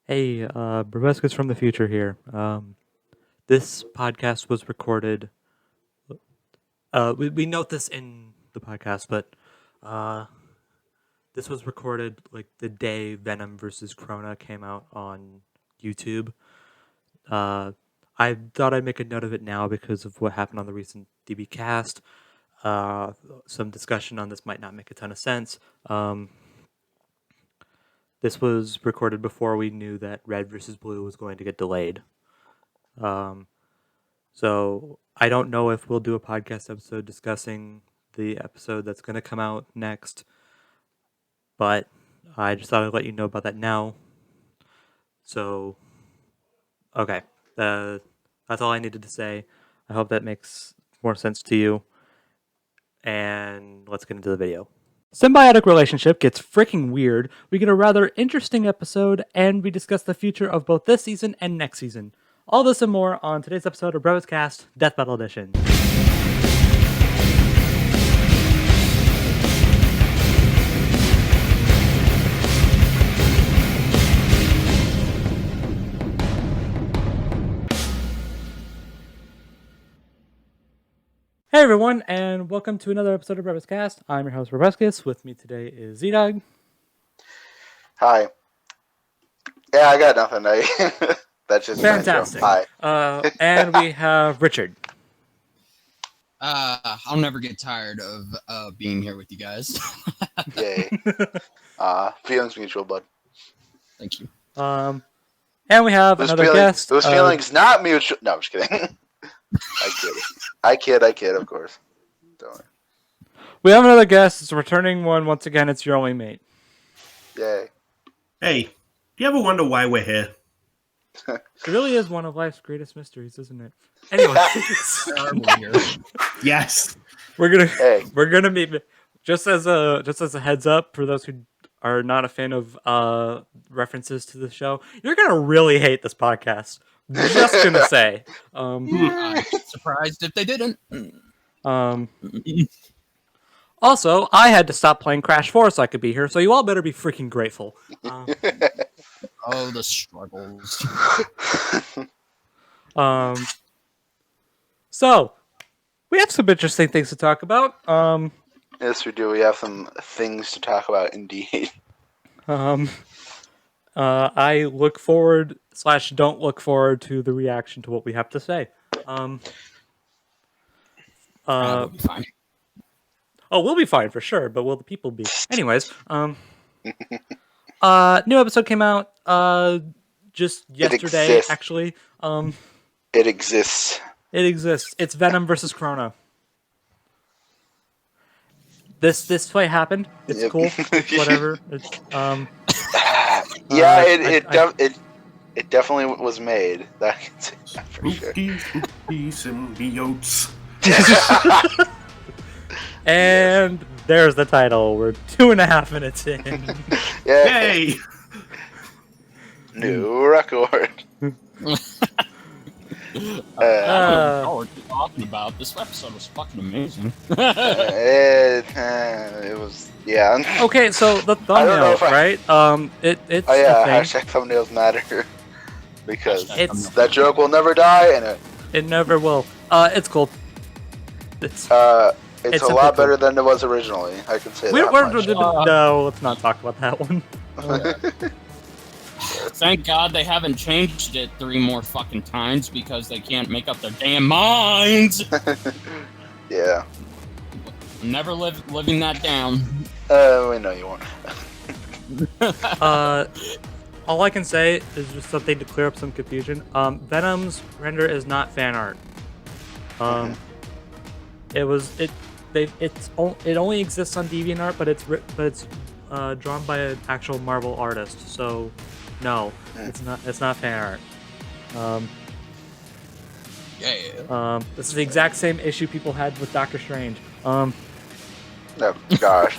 Hey, Brobuscus from the future here. This podcast was recorded. We note this in the podcast, but this was recorded like the day Venom versus Corona came out on YouTube. I thought I'd make a note of it now because of what happened on the recent DB cast. Some discussion on this might not make a ton of sense. This was recorded before we knew that Red versus Blue was going to get delayed. So I don't know if we'll do a podcast episode discussing the episode that's going to come out next, but I just thought I'd let you know about that now. So, okay, that's all I needed to say. I hope that makes more sense to you. And let's get into the video. Symbiotic relationship gets freaking weird. We get a rather interesting episode, and we discuss the future of both this season and next season. All this and more on today's episode of BrobusCast Death Battle Edition. Hey everyone, and welcome to another episode of BrobusCast. I'm your host Brobuscus. With me today is ZDogg. Hi. Yeah, I got nothing. That's just fantastic. Hi. And we have Richard. I'll never get tired of being here with you guys. Yay. Feelings mutual, bud. Thank you. And we have another guest. Those feelings not mutual. No, I'm just kidding. I kid, of course. Don't worry. We have another guest. It's a returning one. Once again, it's your only mate. Yay. Hey, do you ever wonder why we're here? It really is one of life's greatest mysteries, isn't it? Anyway, Yes. we're gonna meet just as a heads up for those who are not a fan of references to the show. You're gonna really hate this podcast. Just gonna say. I'm surprised if they didn't. Also, I had to stop playing Crash 4 so I could be here, so you all better be freaking grateful. Oh, the struggles. So, we have some interesting things to talk about. Yes, we do. We have some things to talk about, indeed. I look forward / don't look forward to the reaction to what we have to say. We'll be fine. Oh, we'll be fine for sure, but will the people be? Anyways, new episode came out just yesterday, actually. It exists. It exists. It's Venom versus Corona. This fight happened. It's cool. Whatever. It's, yeah, it definitely was made. That I can say that for sure. Spooky symbiotes. And there's the title. We're 2.5 minutes in. Yay! New record. I don't know what you're talking about. This episode was fucking amazing. It was, yeah. Okay, so the thumbnail, right? It's oh yeah, a thing. hashtag thumbnails matter because It's that joke will never die, and it never will. It's cool. It's a lot cool. better than it was originally. I can say that much. No, let's not talk about that one. Thank God they haven't changed it 3 more fucking times because they can't make up their damn minds. Yeah. Never living that down. We know you won't. All I can say is just something to clear up some confusion. Venom's render is not fan art. It only exists on DeviantArt, but it's drawn by an actual Marvel artist. So no, it's not fan art. This is the exact same issue people had with Doctor Strange. Oh gosh.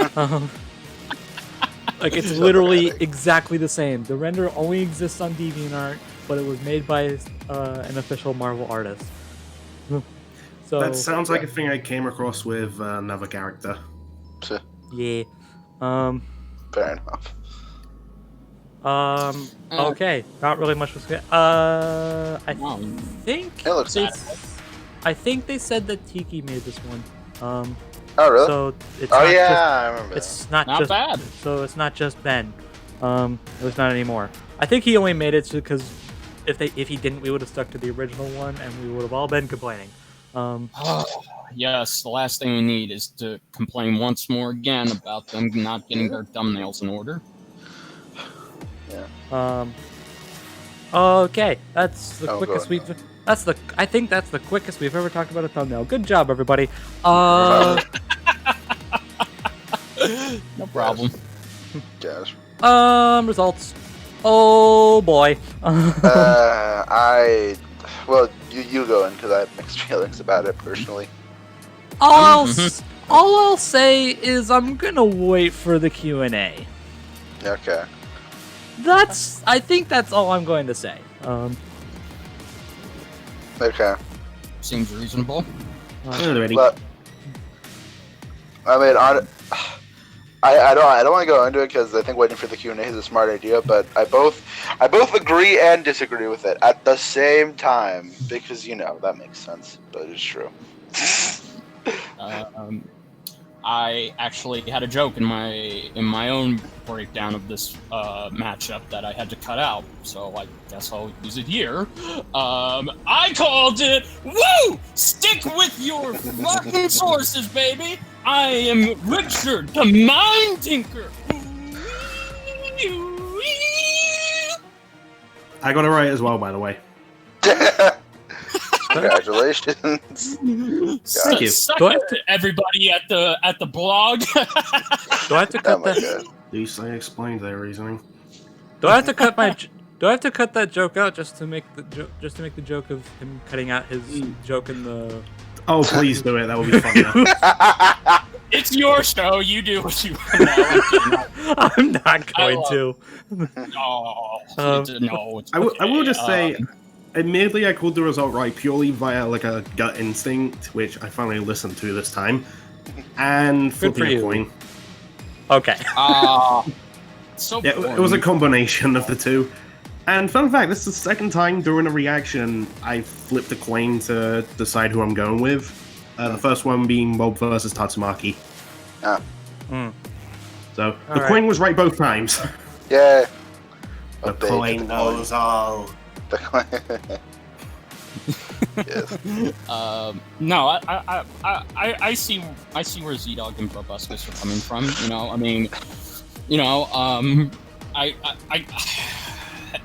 Like it's literally exactly the same. The render only exists on DeviantArt, but it was made by an official Marvel artist. So That sounds like a thing I came across with another character. yeah. Fair enough. Okay, not really much was. I think It looks I think they said that Tiki made this one. Oh, really? So it's Oh, not yeah, just, I remember it's that. not just bad. So it's not just Ben. At least not anymore. I think he only made it because if he didn't, we would have stuck to the original one, and we would have all been complaining. Yes, the last thing we need is to complain once more again about them not getting their thumbnails in order. Yeah. Okay, that's the quickest we've. I think that's the quickest we've ever talked about a thumbnail. Good job, everybody. No problem. Yes. Results. Oh boy. Well, you go in because I have mixed feelings about it personally. All I'll say is I'm gonna wait for the Q&A. Okay. I think that's all I'm going to say. Okay. Seems reasonable. Alrighty. But I mean, I don't want to go into it because I think waiting for the Q&A is a smart idea. But I both agree and disagree with it at the same time because that makes sense, but it's true. I actually had a joke in my own breakdown of this matchup that I had to cut out, so I guess I'll use it here. I called it, woo! Stick with your fucking sources, baby! I am Richard, the Mind Tinker! I got it right as well, by the way. Congratulations. Thank you. Suck it, everybody at the blog. Do I have to cut that? At least I explained their reasoning. Do I have to cut Do I have to cut that joke out just to make the joke of him cutting out his joke in the? Oh, please do it. That would be funny. It's your show. You do what you want. I'm not going to. No. I will just say, admittedly, I called the result right purely via like a gut instinct, which I finally listened to this time, and flipping a coin. Okay. So yeah, it was a combination of the two. And fun fact, this is the second time during a reaction I flipped a coin to decide who I'm going with. The first one being Bob versus Tatsumaki. So the coin was right both times. Yeah. The coin knows all. The coin. Yes. No, I see where ZDogg and Brobuscus are coming from.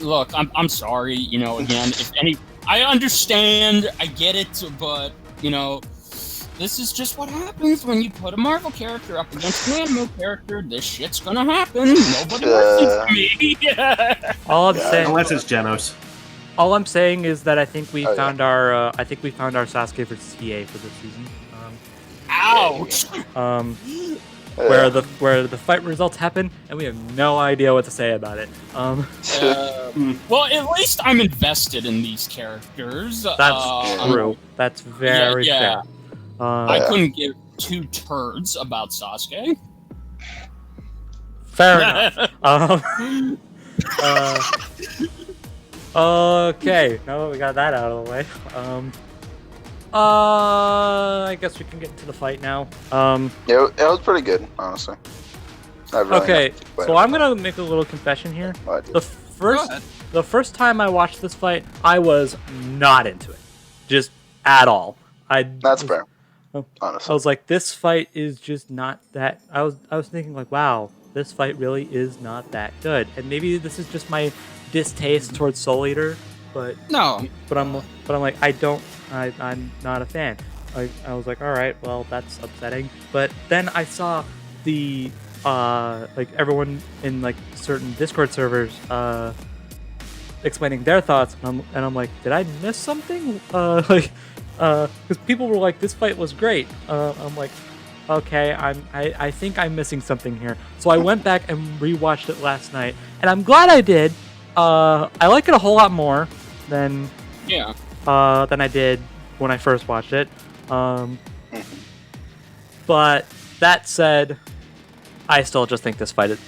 Look, I'm sorry. Again, I understand, I get it, but this is just what happens when you put a Marvel character up against an anime character. This shit's gonna happen. Nobody listens to me. Unless it's Genos. All I'm saying is that I think we found our Sasuke versus EA for this season. Ouch. Where the fight results happen and we have no idea what to say about it. Well, at least I'm invested in these characters. That's true. That's very fair. I couldn't give two turds about Sasuke. Fair enough. Okay, now that we got that out of the way, I guess we can get into the fight now. Yeah, it was pretty good, honestly. Okay, so I'm gonna make a little confession here. The first time I watched this fight, I was not into it, just at all. That's fair. Honestly, I was like, this fight is just not that. I was thinking like, wow, this fight really is not that good, and maybe this is just my distaste towards Soul Eater, but I'm like, I'm not a fan. I was like, all right, well, that's upsetting. But then I saw the everyone in like certain Discord servers explaining their thoughts, and I'm like, did I miss something? Because people were like, this fight was great. I'm like, okay, I think I'm missing something here. So I went back and rewatched it last night, and I'm glad I did. I like it a whole lot more than I did when I first watched it. But that said, I still think this fight is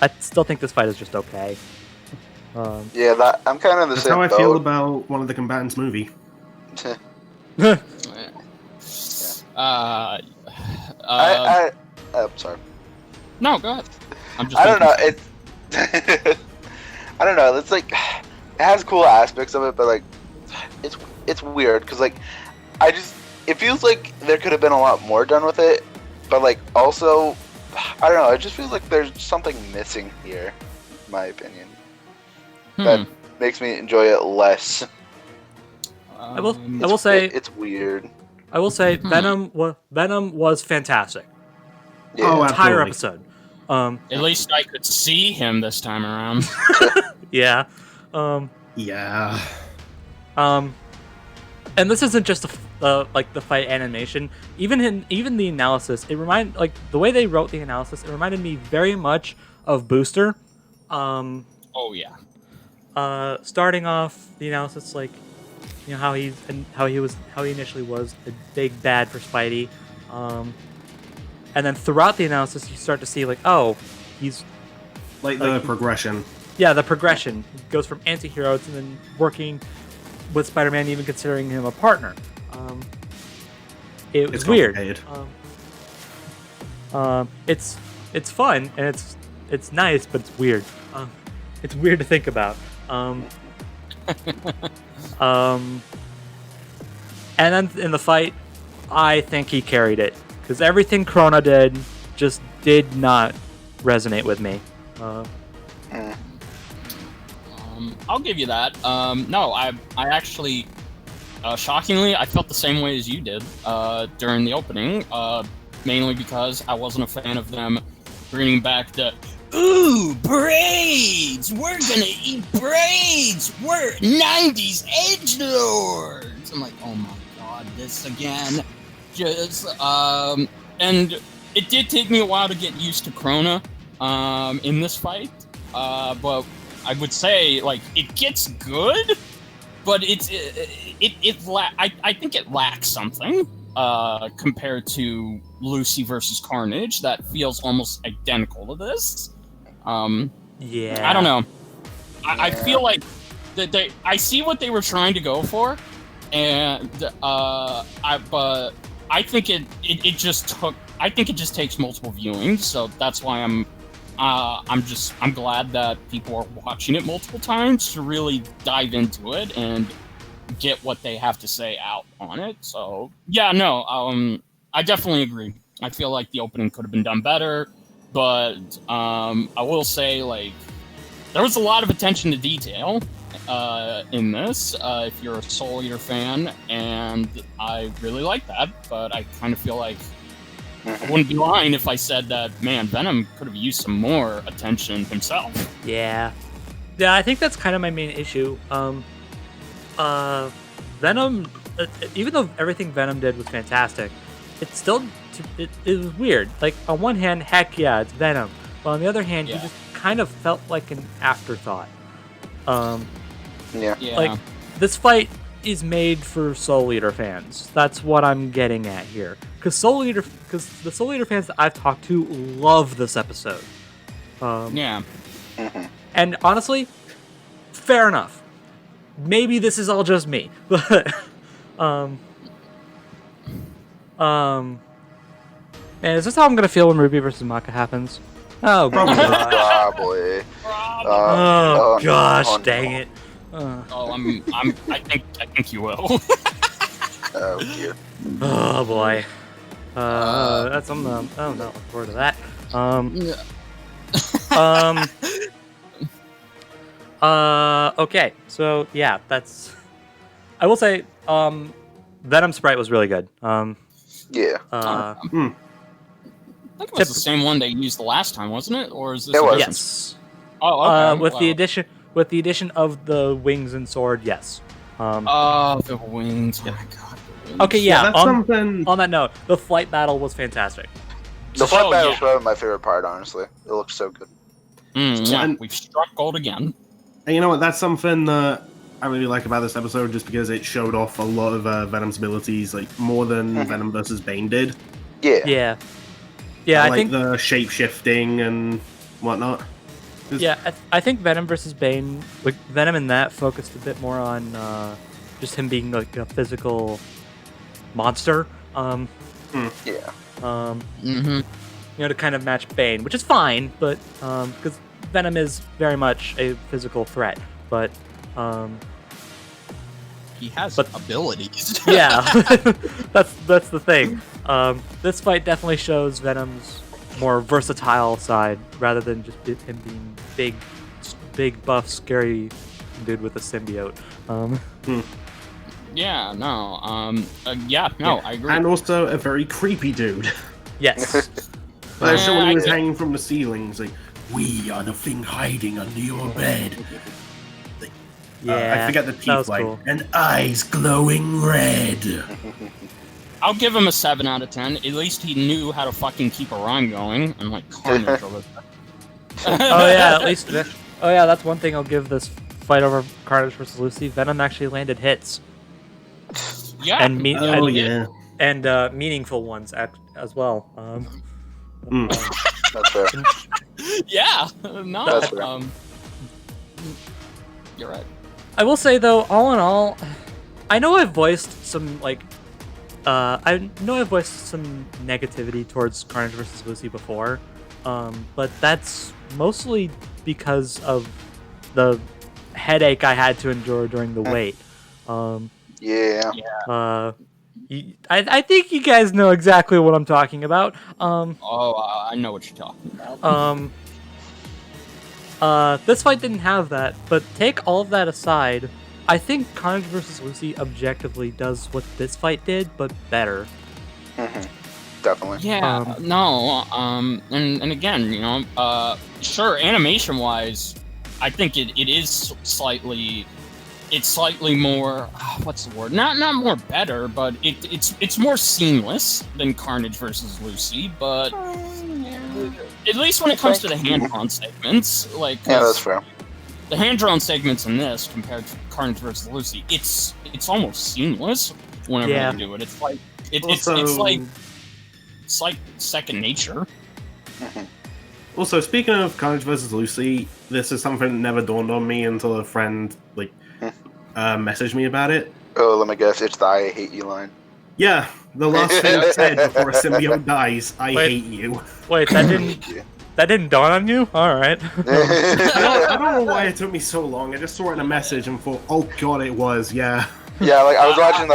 just okay. Yeah, that I'm kind of in the That's same how I boat. feel about one of the combatants movie. Sorry. No, go ahead. I'm just. I don't know. making It's I don't know. It's like it has cool aspects of it, but like it's weird because like it feels like there could have been a lot more done with it, but like also I don't know. It just feels like there's something missing here, in my opinion. That makes me enjoy it less. I will say it's weird. I will say Venom was fantastic. Yeah. Oh, Entire absolutely. episode. At least I could see him this time around. Yeah. Yeah. And this isn't just like the fight animation. Even the analysis, the way they wrote the analysis. It reminded me very much of Booster. Oh yeah. Starting off the analysis, like how he initially was a big bad for Spidey, and then throughout the analysis, you start to see like, oh, he's Like the progression. yeah, the progression. He goes from anti-hero to then working with Spider-Man, even considering him a partner. It was weird. It's fun and it's nice, but it's weird. It's weird to think about. And then in the fight, I think he carried it because everything Krona did just did not resonate with me. I'll give you that. No, I actually, shockingly, I felt the same way as you did during the opening. Mainly because I wasn't a fan of them bringing back the "Ooh, braids! We're gonna eat braids! We're 90s edgelords!" I'm like, oh my god, this again. And it did take me a while to get used to Krona in this fight. But I would say, like, it gets good, but I think it lacks something compared to Lucy versus Carnage that feels almost identical to this. Yeah. I don't know. I feel like that I see what they were trying to go for, and but I think it just takes multiple viewings, so that's why I'm glad that people are watching it multiple times to really dive into it and get what they have to say out on it. So yeah, no, I definitely agree. I feel like the opening could have been done better, but I will say, like, there was a lot of attention to detail in this. If you're a Soul Eater fan, and I really like that, but I kind of feel like I wouldn't be lying if I said that, man, Venom could have used some more attention himself. Yeah. Yeah, I think that's kind of my main issue. Venom, even though everything Venom did was fantastic, it was weird. Like, on one hand, heck yeah, it's Venom. But on the other hand, he just kind of felt like an afterthought. Yeah. Like, this fight is made for Soul Eater fans. That's what I'm getting at here. Because the Soul Eater fans that I've talked to love this episode. Yeah. And honestly, fair enough. Maybe this is all just me, but and is this how I'm gonna feel when Ruby versus Maka happens? Oh, Probably. oh gosh, dang it. I think you will. Oh dear. Oh boy. That's I'm not looking forward to that. Okay, so yeah, that's. I will say, Venom Sprite was really good. Yeah. I think it was the same one they used the last time, wasn't it? Or is this? It was. Yes. Oh, okay. With the addition of the wings and sword, yes. The wings. Oh my god. The wings. Okay, yeah. That's something. On that note, the flight battle was fantastic. The flight battle was probably my favorite part, honestly. It looked so good. We've struck gold again. And you know what? That's something that I really like about this episode, just because it showed off a lot of Venom's abilities, like more than Venom versus Bane did. Yeah. Yeah. Like, I think the shape shifting and whatnot. Yeah, I think Venom versus Bane, like Venom in that focused a bit more on just him being like a physical monster. Yeah. Mm-hmm. To kind of match Bane, which is fine, but because Venom is very much a physical threat, but He has But- abilities. yeah, that's the thing. This fight definitely shows Venom's more versatile side rather than just him being big buff scary dude with a symbiote. Yeah, no. I agree. And also a very creepy dude. Yes. So when I he was get- hanging from the ceiling, he's like, "We are the thing hiding under your bed." Yeah. I forget the that teeth was like, cool. and eyes glowing red. I'll give him a 7 out of 10. At least he knew how to fucking keep a rhyme going, and like Carnage over there. Oh yeah, at least. Oh yeah, that's one thing I'll give this fight over Carnage versus Lucy. Venom actually landed hits Yeah. and Oh yeah. and meaningful ones as well. That's fair. Yeah. No. That's fair. You're right. I will say though, all in all, I know I've voiced some negativity towards Carnage versus Lucy before, but that's mostly because of the headache I had to endure during the wait. Yeah. I think you guys know exactly what I'm talking about. I know what you're talking about. This fight didn't have that, but take all of that aside, I think Carnage vs. Lucy objectively does what this fight did, but better. Definitely. Yeah, no, and again, sure, animation-wise, I think it is slightly more, what's the word? Not more better, but it's more seamless than Carnage versus Lucy, but at least when it comes to the hand-drawn segments, like, Yeah, that's fair. the hand-drawn segments in this compared to Carnage versus Lucy, it's almost seamless whenever Yeah. you do it. It's like it's like second nature. Also, speaking of Carnage vs. Lucy, this is something that never dawned on me until a friend messaged me about it. Oh, let me guess. It's the "I hate you" line. Yeah, the last thing it said before a symbiote dies, "I Wait. hate you." Wait, that didn't dawn on you? All right. I don't know why it took me so long. I just saw it in a message and thought, "Oh God, it was." Yeah. Yeah, like I was watching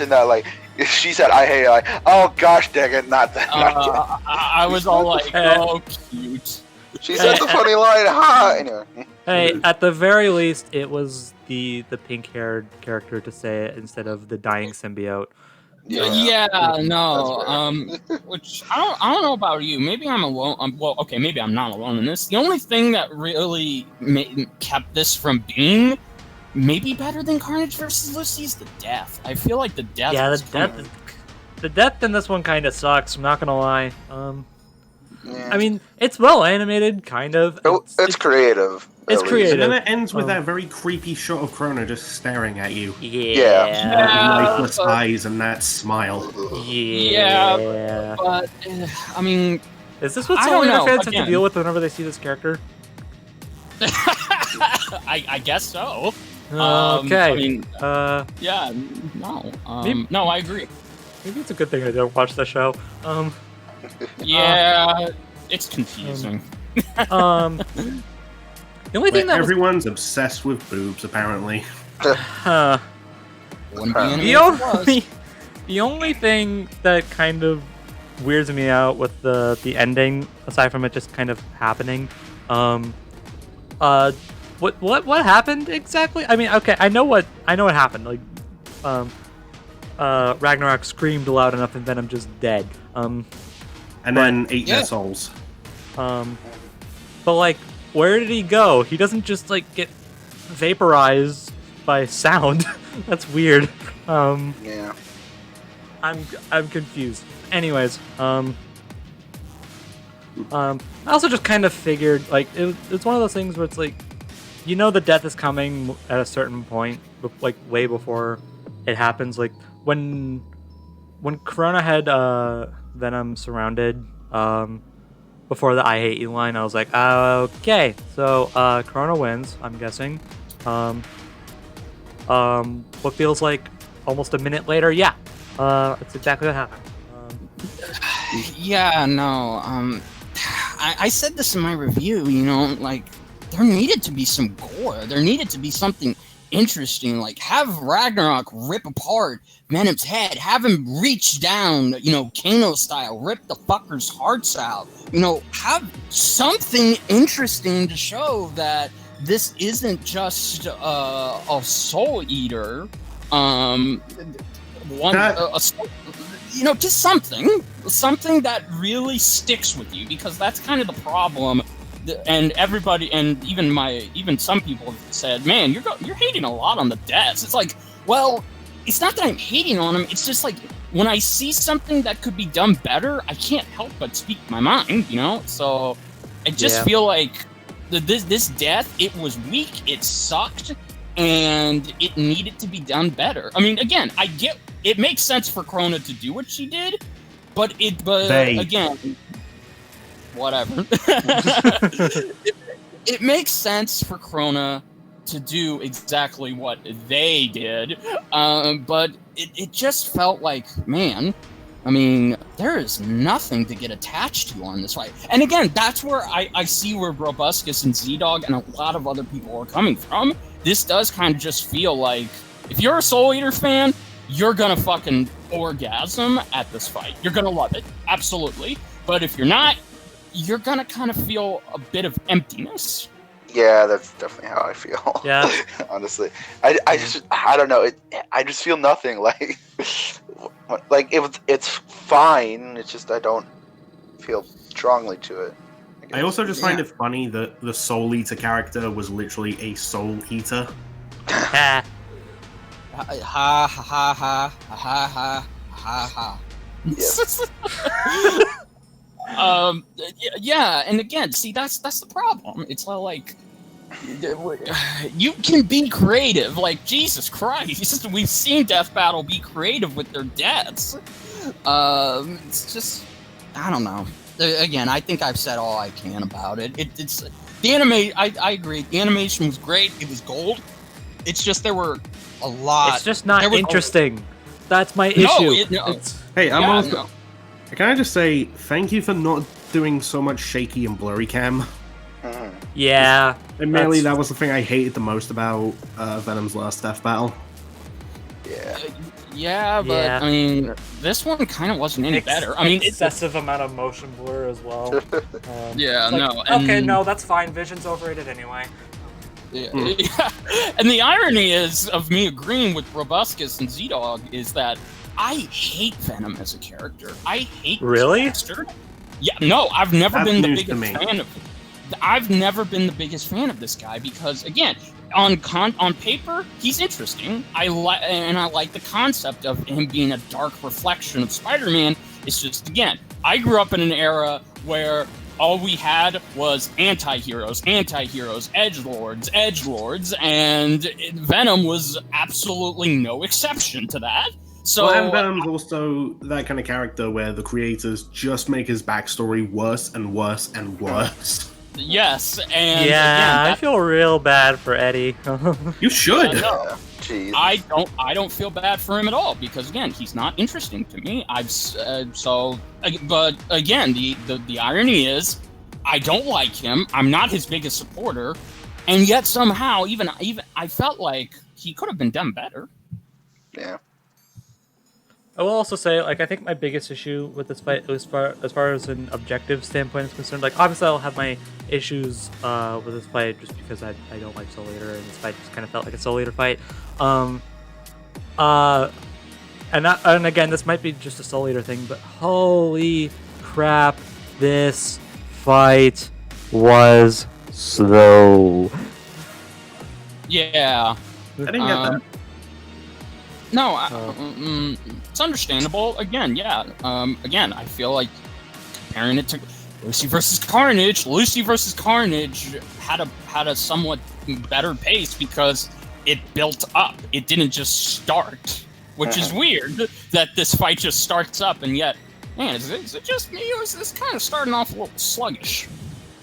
that. Like she said, "I hate you." Like, oh gosh, dang it, not that. I was all like, oh, cute. She said the funny line. Ha! Anyway. Hey, at the very least, it was the pink-haired character to say it instead of the dying symbiote. Yeah, no. That's Which I don't know about you. Maybe I'm alone. Well, okay, maybe I'm not alone in this. The only thing that really kept this from being maybe better than Carnage versus Lucy is the death. I feel like the death. Yeah, was the death in this one kind of sucks. I'm not gonna lie. Yeah. I mean, it's well animated, kind of. It's creative. It's at least. creative. And then it ends with that very creepy shot of Krona just staring at you. Yeah. Yeah. Lifeless but- eyes and that smile. Yeah. But I mean, Is this what I Soul don't Eater know, fans have to again. deal with whenever they see this character? I guess so. Okay. I mean, uh, yeah, no, Maybe- no, I agree. maybe it's a good thing I don't watch the show. Yeah, it's confusing. The only thing that was, Everyone's obsessed with boobs, apparently. Wouldn't be any the if it was. only the only thing that kind of weirds me out with the ending, aside from it just kind of happening, what happened exactly? I mean, okay, I know what happened. Like, Ragnarok screamed loud enough and Venom just dead. And then ate yeah. their souls. But like, where did he go? He doesn't just like get vaporized by sound. That's weird. Yeah. I'm confused. Anyways, I also just kind of figured like it's one of those things where it's like, the death is coming at a certain point, like way before it happens. Like when Corona had Venom surrounded, before the "I hate you" line, I was like, okay, so Corona wins. I'm guessing. What feels like almost a minute later, yeah, that's exactly what happened. Yeah, no. I said this in my review. You know, like there needed to be some gore. There needed to be something interesting. Like have Ragnarok rip apart Venom's head. Have him reach down, you know, Kano style, rip the fucker's hearts out. You know, have something interesting to show that this isn't just a soul eater. You know, just something that really sticks with you, because that's kind of the problem. And everybody, and even some people have said, "Man, you're hating a lot on the deaths." It's like, well, it's not that I'm hating on them. It's just like when I see something that could be done better, I can't help but speak my mind. You know, so I just feel like this death, it was weak, it sucked, and it needed to be done better. I mean, again, I get it makes sense for Krona to do what she did, but again, whatever. it makes sense for Krona to do exactly what they did, but it just felt like, man, I mean, there is nothing to get attached to on this fight. And again, that's where I see where Brobuscus and ZDogg and a lot of other people are coming from. This does kind of just feel like, if you're a Soul Eater fan, you're gonna fucking orgasm at this fight. You're gonna love it, absolutely. But if you're not, you're gonna kind of feel a bit of emptiness. Yeah, that's definitely how I feel. Yeah. Honestly, I don't know. I just feel nothing. Like it's fine. It's just I don't feel strongly to it. I also just find it funny that the Soul Eater character was literally a Soul Eater. Ha ha ha ha ha ha ha ha. Yeah, and again, see, that's the problem. It's like you can be creative, like Jesus Christ. We've seen Death Battle be creative with their deaths. It's just, I don't know. Again, I think I've said all I can about it. It's the anime. I agree. The animation was great. It was gold. It's just there were a lot. It's just not interesting. That's my issue. Hey, can I just say thank you for not doing so much shaky and blurry cam? Yeah. Admittedly, that was the thing I hated the most about Venom's last Death Battle. Yeah, but I mean, this one kind of wasn't any better. I mean, excessive amount of motion blur as well. Okay, no, that's fine. Vision's overrated anyway. Yeah. And the irony is of me agreeing with Brobuscus and ZDogg is that I hate Venom as a character. I hate really. This bastard. Yeah, no, I've never been the biggest fan of. I've never been the biggest fan of this guy because, again, on paper, he's interesting. I like the concept of him being a dark reflection of Spider-Man. It's just, again, I grew up in an era where all we had was anti-heroes, edgelords, and Venom was absolutely no exception to that. So, and Venom's also that kind of character where the creators just make his backstory worse and worse and worse. Yes, and yeah, again, I feel real bad for Eddie. You should. No, I don't feel bad for him at all because again, he's not interesting to me. But again, the irony is, I don't like him. I'm not his biggest supporter, and yet somehow, even I felt like he could have been done better. Yeah. I will also say, like, I think my biggest issue with this fight, as far as an objective standpoint is concerned, like, obviously I'll have my issues with this fight just because I don't like Soul Eater, and this fight just kind of felt like a Soul Eater fight. And again, this might be just a Soul Eater thing, but holy crap, this fight was slow. Yeah. I didn't get that. No, it's understandable. Again, yeah. Again, I feel like comparing it to Lucy versus Carnage had a somewhat better pace because it built up. It didn't just start, which is weird that this fight just starts up, and yet Man, is it just me, or is this kind of starting off a little sluggish?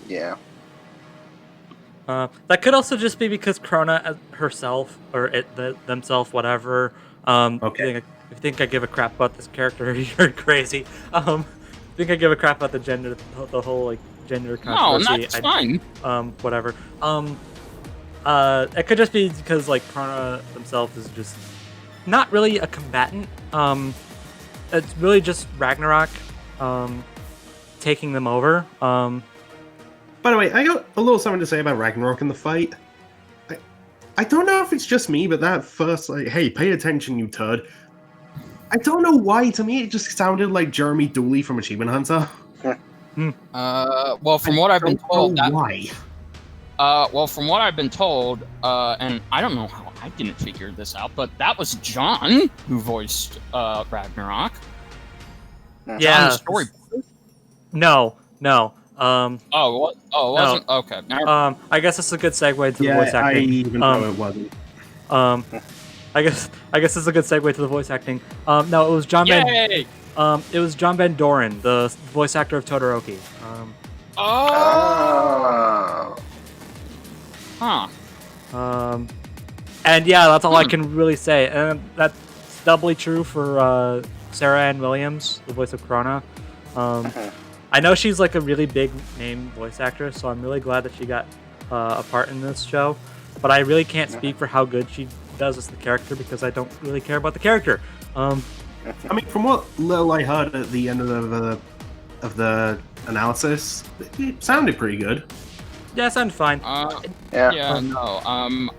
Yeah. That could also just be because Krona herself, or themselves, whatever. Okay. If you think I give a crap about this character, you're crazy. I think I give a crap about the whole like gender No, controversy. that's fine. Whatever. It could just be because like Krona themselves is just not really a combatant. It's really just Ragnarok, taking them over. By the way, I got a little something to say about Ragnarok in the fight. I don't know if it's just me, but that first, like, hey, pay attention, you turd. I don't know why. To me, it just sounded like Jeremy Dooley from Achievement Hunter. Well, from what I've been told, why? Well, from what I've been told, and I don't know how I didn't figure this out, but that was John who voiced Ragnarok. Yeah. John, the story. No. Oh, what? Oh, it wasn't. Okay. I guess it's a good segue to the voice I acting. even know it wasn't. I guess this is a good segue to the voice acting. No, it was John Yay! It was John Van Doren, the voice actor of Todoroki. Oh. Huh. And yeah, that's all I can really say. And that's doubly true for Sarah Ann Williams, the voice of Krona. I know she's like a really big name voice actress, so I'm really glad that she got a part in this show. But I really can't speak for how good she does as the character because I don't really care about the character. I mean, from what little I heard at the end of the analysis, it sounded pretty good. Yeah, it sounded fine. I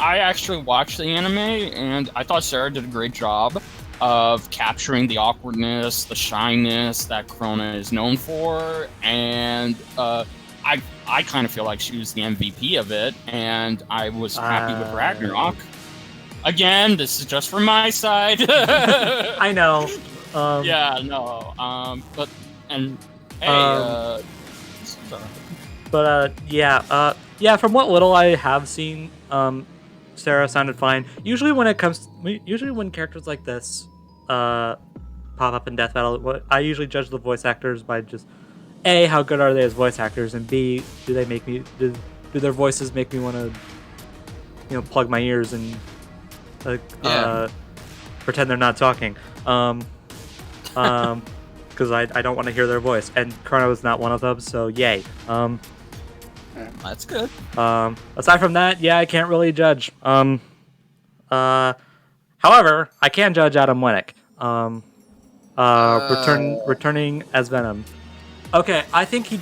actually watched the anime, and I thought Sarah did a great job of capturing the awkwardness, the shyness that Krona is known for, and I kind of feel like she was the MVP of it, and I was happy with Ragnarok. Again, this is just from my side. I know. But and hey, yeah. From what little I have seen, Sarah sounded fine. Usually when characters like this pop up in Death Battle, I usually judge the voice actors by just A, how good are they as voice actors, and B, do their voices make me want to plug my ears and pretend they're not talking, because I don't want to hear their voice, and Chrono is not one of them, so yay. That's good. Aside from that, yeah, I can't really judge. However, I can judge Adam Winnick. Returning as Venom. Okay, I think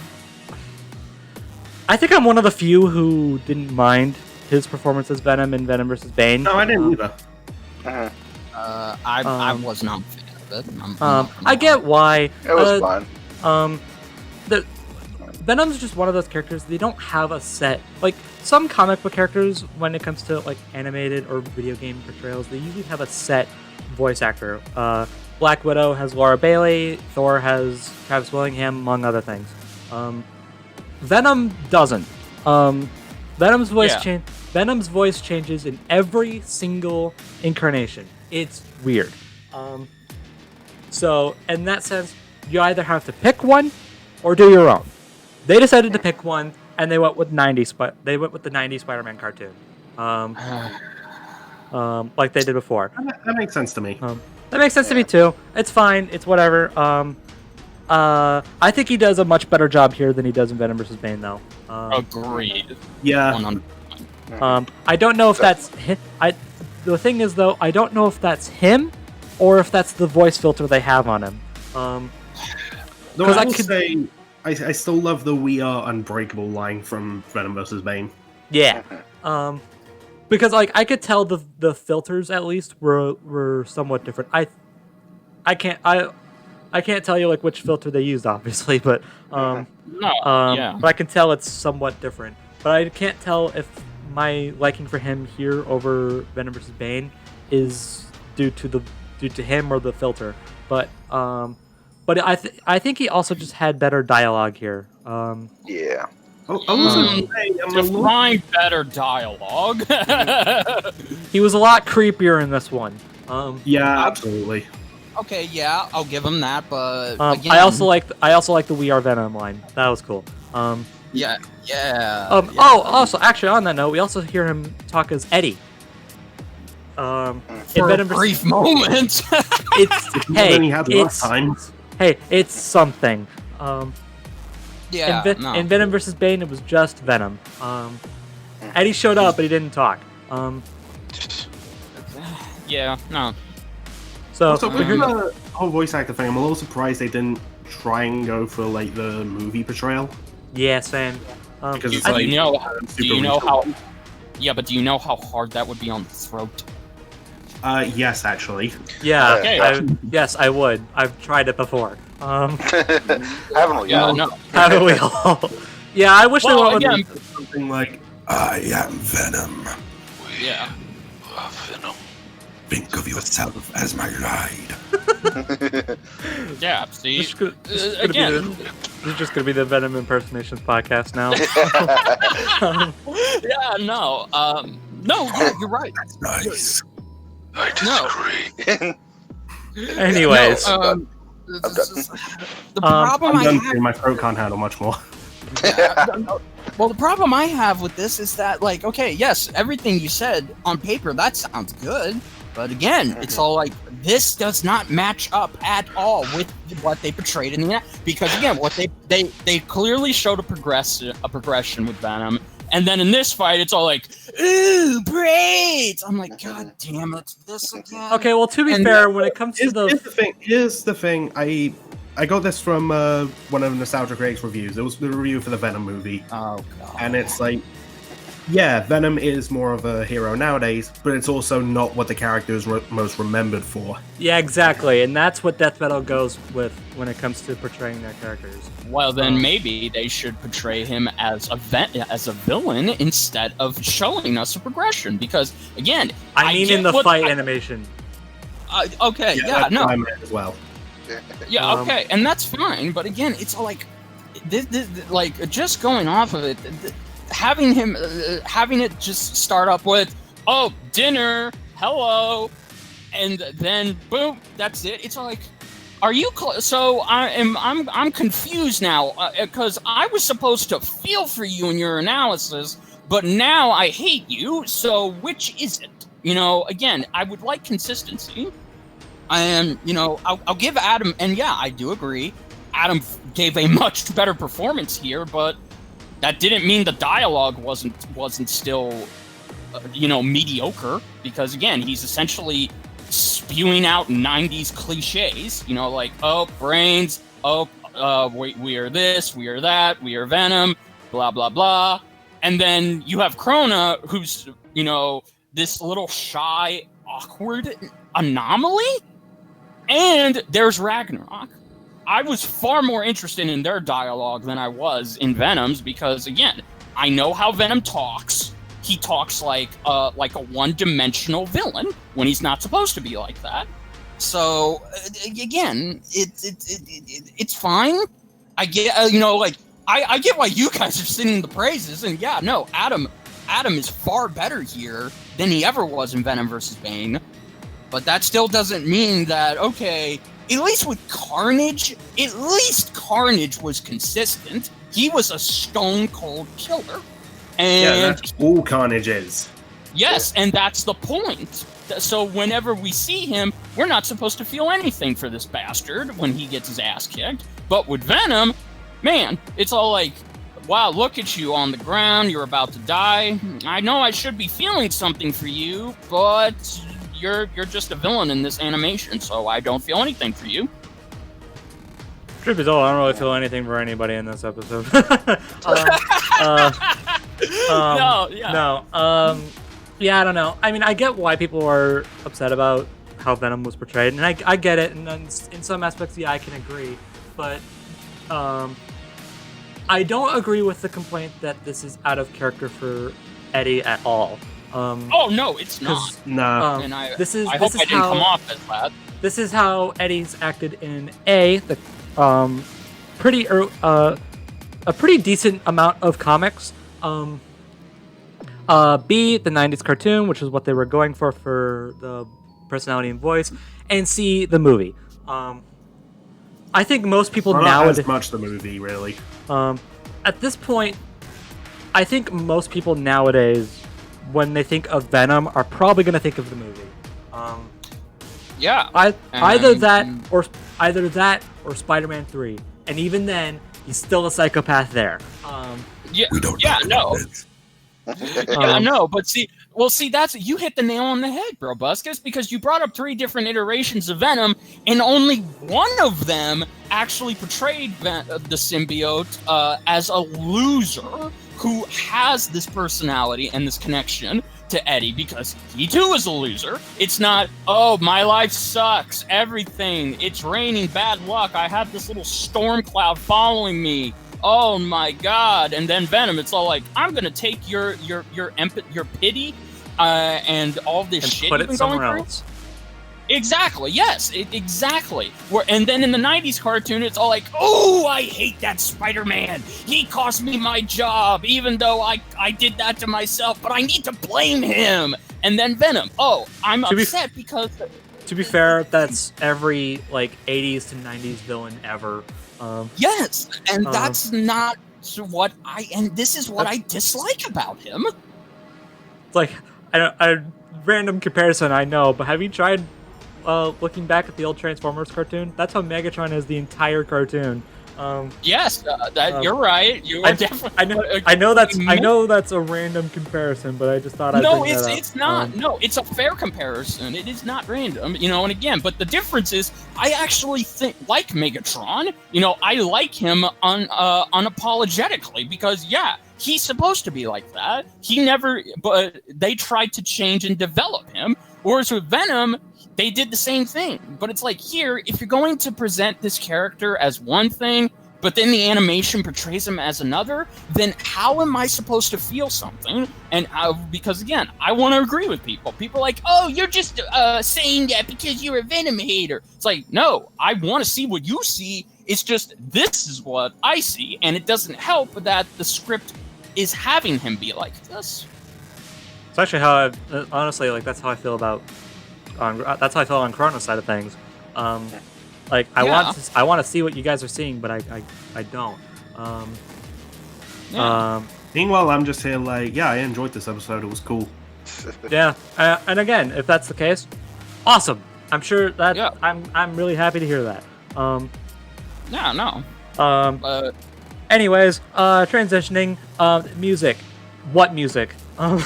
I'm one of the few who didn't mind his performance as Venom in Venom vs. Bane. No, I didn't either. I was not a fan of it. I get why. It was fun. Venom's just one of those characters. They don't have a set, like some comic book characters. When it comes to like animated or video game portrayals, they usually have a set voice actor. Black Widow has Laura Bailey. Thor has Travis Willingham, among other things. Venom doesn't. Venom's voice changes in every single incarnation. It's weird. So in that sense, you either have to pick one or do your own. They decided to pick one, and they went with the '90s Spider-Man cartoon, like they did before. That makes sense to me. That makes sense to me too. It's fine. It's whatever. I think he does a much better job here than he does in Venom vs. Bane, though. Agreed. Yeah. 100%. I don't know if that's him. The thing is, though, I don't know if that's him or if that's the voice filter they have on him. No, I will say, I still love the "We are unbreakable" line from Venom vs. Bane. Yeah. Because like I could tell the filters at least were somewhat different. I can't tell you like which filter they used, obviously, but but I can tell it's somewhat different. But I can't tell if my liking for him here over Venom vs. Bane is due to him or the filter. But I think he also just had better dialogue here. Yeah. Define better dialogue. He was a lot creepier in this one. Yeah, absolutely. Okay, yeah, I'll give him that, but again, I also like the "We Are Venom" line. That was cool. yeah. Oh, also, actually, on that note, we also hear him talk as Eddie. In For a Venom brief moment. It's Than he had last time. Hey, it's something. Yeah, in Venom versus Bane, it was just Venom. Eddie showed up, but he didn't talk. Yeah, no. So Also, with the whole voice actor thing, I'm a little surprised they didn't try and go for like the movie portrayal. yeah, same. Because it's Do like, you know how? super Yeah, but do you know how hard that would be on the throat? yes, actually. Yeah, Okay. yes, I would. I've tried it before. Haven't we? Yeah, all? no. Haven't we all? Yeah, I wish they Well, went again, with Something like, I am Venom. yeah. Venom. Think of yourself as my ride. Yeah, see? This is Again. just gonna be the Venom impersonations podcast now. Yeah, no. No, yeah, you're right. Nice. I disagree. Anyways, No, the problem I'm I done have. saying my throat can't handle much more. Well, the problem I have with this is that, like, okay, yes, everything you said on paper, that sounds good. But again, it's all like, this does not match up at all with what they portrayed in the because again, what they clearly showed a progression with Venom, and then in this fight, it's all like, ooh, braids. I'm like, God damn it, this again. okay. Well, to be fair, when it comes to Here's the thing. I got this from one of Nostalgia Creates reviews. It was the review for the Venom movie. Oh God. And it's like, yeah, Venom is more of a hero nowadays, but it's also not what the character is most remembered for. yeah, exactly, and that's what Death Metal goes with when it comes to portraying their characters. Well, then maybe they should portray him as a villain instead of showing us a progression. Because again, I mean, get in the what- fight animation. Okay, yeah, that's no, what I meant as well. yeah, okay, and that's fine. But again, it's all like, like just going off of it, having it just start up with, oh, dinner, hello, and then boom, that's it. It's all like, are you so I'm confused now because I was supposed to feel for you in your analysis, but now I hate you. So which is it? You know, again, I would like consistency, and you know, I'll give Adam, and yeah, I do agree, Adam gave a much better performance here, but that didn't mean the dialogue wasn't still, you know, mediocre, because again, he's essentially spewing out 90s cliches, you know, like, oh, brains, oh, we are this, we are that, we are Venom, blah, blah, blah. And then you have Krona, who's, you know, this little shy, awkward anomaly. And there's Ragnarok. I was far more interested in their dialogue than I was in Venom's, because again, I know how Venom talks. He talks like a one-dimensional villain when he's not supposed to be like that. So again, it's fine. I get you know, like I get why you guys are singing the praises, and yeah, no, Adam is far better here than he ever was in Venom vs. Bane. But that still doesn't mean that, okay, at least with Carnage, was consistent. He was a stone cold killer. And Yeah, that's all Carnage is. yes, and that's the point. So whenever we see him, we're not supposed to feel anything for this bastard when he gets his ass kicked. But with Venom, man, it's all like, wow, look at you on the ground, you're about to die. I know I should be feeling something for you, but you're just a villain in this animation, so I don't feel anything for you. Truth be told, I don't really feel anything for anybody in this episode. Yeah, I don't know. I mean, I get why people are upset about how Venom was portrayed, and I get it, and in some aspects, yeah, I can agree. But I don't agree with the complaint that this is out of character for Eddie at all. Oh no, it's not. No. And I this is hope this I is didn't how come off as that. this is how Eddie's acted in a pretty decent amount of comics. B, the 90s cartoon, which is what they were going for the personality and voice, and C, the movie. I think most people Not nowadays. as much the movie, really. At this point, I think most people nowadays, when they think of Venom, are probably going to think of the movie. Yeah. Either that or Spider-Man 3, and even then, he's still a psychopath there. Yeah. We don't Yeah. know. No. Yeah. No. But see, that's you hit the nail on the head, Brobuscus, because you brought up 3 different iterations of Venom, and only one of them actually portrayed the symbiote as a loser who has this personality and this connection to Eddie, because he too is a loser. It's not, oh, my life sucks, everything, it's raining, bad luck, I have this little storm cloud following me, oh my god. And then Venom, it's all like, I'm gonna take your pity and all this and shit put you've it been somewhere going through. else. Exactly, yes, exactly. And then in the 90s cartoon, it's all like, oh, I hate that Spider-Man. He cost me my job, even though I did that to myself, but I need to blame him. And then Venom, oh, I'm upset because... To be fair, that's every, 80s to 90s villain ever. Yes, and that's not what and this is what I dislike about him. It's like, a random comparison, I know, but have you tried looking back at the old Transformers cartoon? That's how Megatron is the entire cartoon. Yes, you're right. You are definitely. I know that's a random comparison, but I just thought I'd bring that up. It's not. No, it's a fair comparison. It is not random, and again, but the difference is, I actually like Megatron. I like him unapologetically, because he's supposed to be like that. But they tried to change and develop him. Whereas with Venom, they did the same thing. But it's like, here, if you're going to present this character as one thing, but then the animation portrays him as another, then how am I supposed to feel something? And because, again, I want to agree with people. People are like, oh, you're just saying that because you're a Venom hater. It's like, no, I want to see what you see. It's just, this is what I see. And it doesn't help that the script is having him be like this. It's actually how honestly, that's how I feel about that's how I feel on Chrono's side of things. I want to see what you guys are seeing, but I don't. Meanwhile, I'm just here I enjoyed this episode. It was cool. Yeah, and again, if that's the case, awesome. I'm sure that I'm really happy to hear that. Anyways, transitioning. Music. What music? Yeah.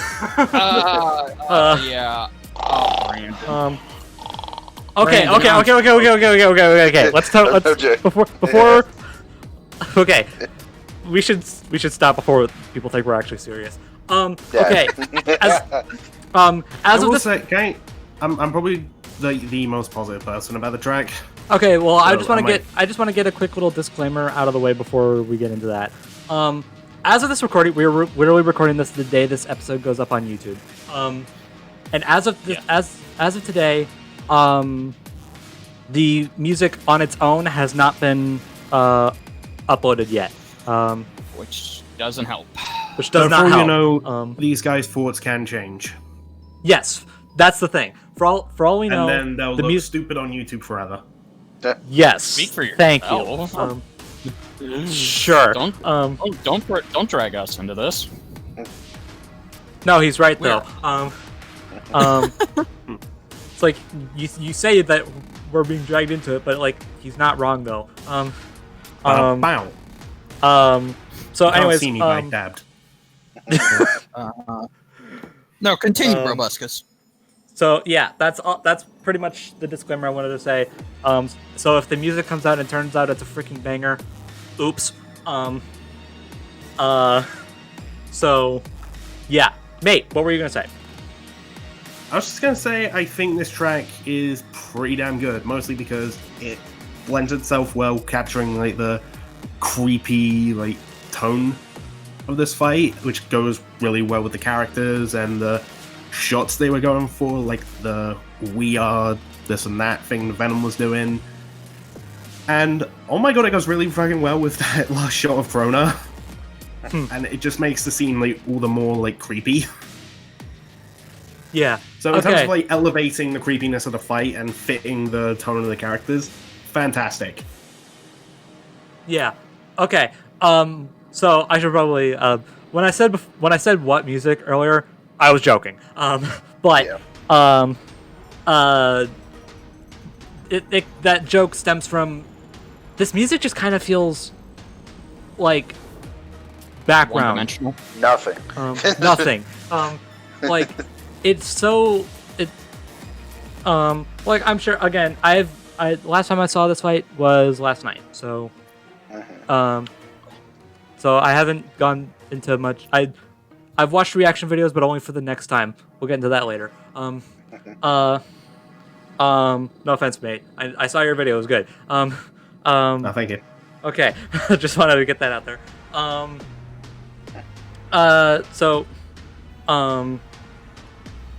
Oh, Brandon. Okay. Let's talk. Before. Okay. We should stop before people think we're actually serious. Okay. I'm probably the most positive person about the track. Okay. Well, I just want to get a quick little disclaimer out of the way before we get into that. As of this recording, we're literally recording this the day this episode goes up on YouTube. And as of today, the music on its own has not been uploaded yet. Which doesn't help. Which does not help. These guys' thoughts can change. Yes, that's the thing. For all we know, and then they'll look stupid on YouTube forever. Yes. Speak for yourself. Thank you. Sure. Don't drag us into this. No, he's right though. It's like you say that we're being dragged into it, but he's not wrong though. So anyways, see me back dabbed. No, continue, Brobuscus. So yeah, that's pretty much the disclaimer I wanted to say. So if the music comes out and turns out it's a freaking banger, oops. So yeah, mate, what were you gonna say? I was just gonna say I think this track is pretty damn good, mostly because it blends itself well, capturing the creepy tone of this fight, which goes really well with the characters and the shots they were going for, the "we are this and that" thing Venom was doing. And oh my god, it goes really fucking well with that last shot of Krona. And it just makes the scene all the more creepy. Yeah. So in terms of elevating the creepiness of the fight and fitting the tone of the characters, fantastic. Yeah. Okay. So I should probably when I said what music earlier, I was joking. But Yeah. that joke stems from this music just kind of feels like background. One-dimensional. Nothing. Nothing. Like it's so like I'm sure again last time I saw this fight was last night, so so I haven't gone into much. I've watched reaction videos, but only for the next time. We'll get into that later. No offense, mate. I saw your video. It was good. No, thank you. Okay. Just wanted to get that out there.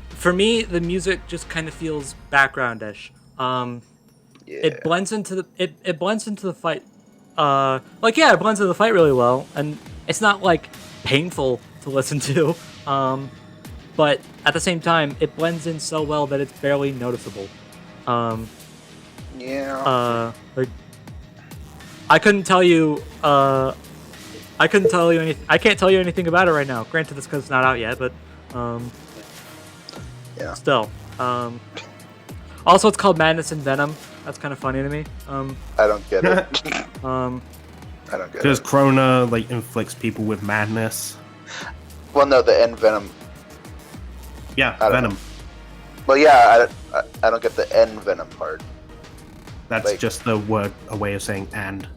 For me, the music just kind of feels backgroundish. It blends into the it blends into the fight. It blends into the fight really well, and it's not like painful to listen to. But at the same time, it blends in so well that it's barely noticeable. Like I couldn't tell you. I couldn't tell you anything. I can't tell you anything about it right now. Granted, it's because it's not out yet, but still. Also, it's called Madness and Venom. That's kind of funny to me. I don't get it. Um, I don't get Because it. Krona like inflicts people with madness. Well, no, the end Venom. Yeah, I don't Venom. know. Well, yeah, I don't get the end Venom part. That's like- just the word, a way of saying and.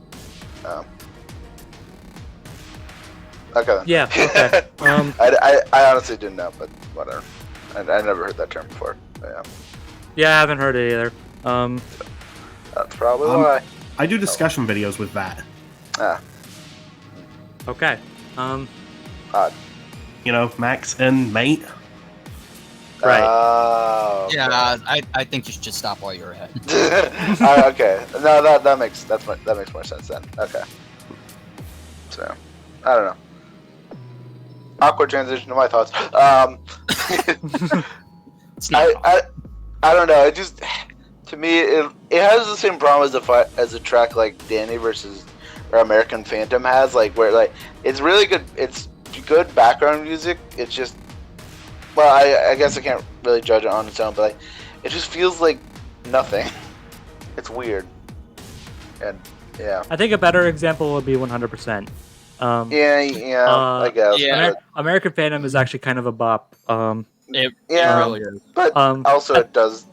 Okay. Then. yeah. Okay. I honestly didn't know, but whatever. I never heard that term before. Yeah, Yeah, I haven't heard it either. that's probably why. I do discussion videos with that. Okay. Odd. You know, Max and Mate. Right. Oh, okay. Yeah, I think you should just stop while you're ahead. Okay. No, that makes more sense then. Okay. So, I don't know. Awkward transition to my thoughts. It's not I don't know. It just, to me, it has the same problem as a track like Danny versus or American Phantom has, like where like it's really good. It's good background music. It's just, well, I guess I can't really judge it on its own, but like it just feels like nothing. It's weird, and yeah. I think a better example would be 100%. I guess. Yeah. American Phantom is actually kind of a bop. It Yeah. really is. But Um, also it does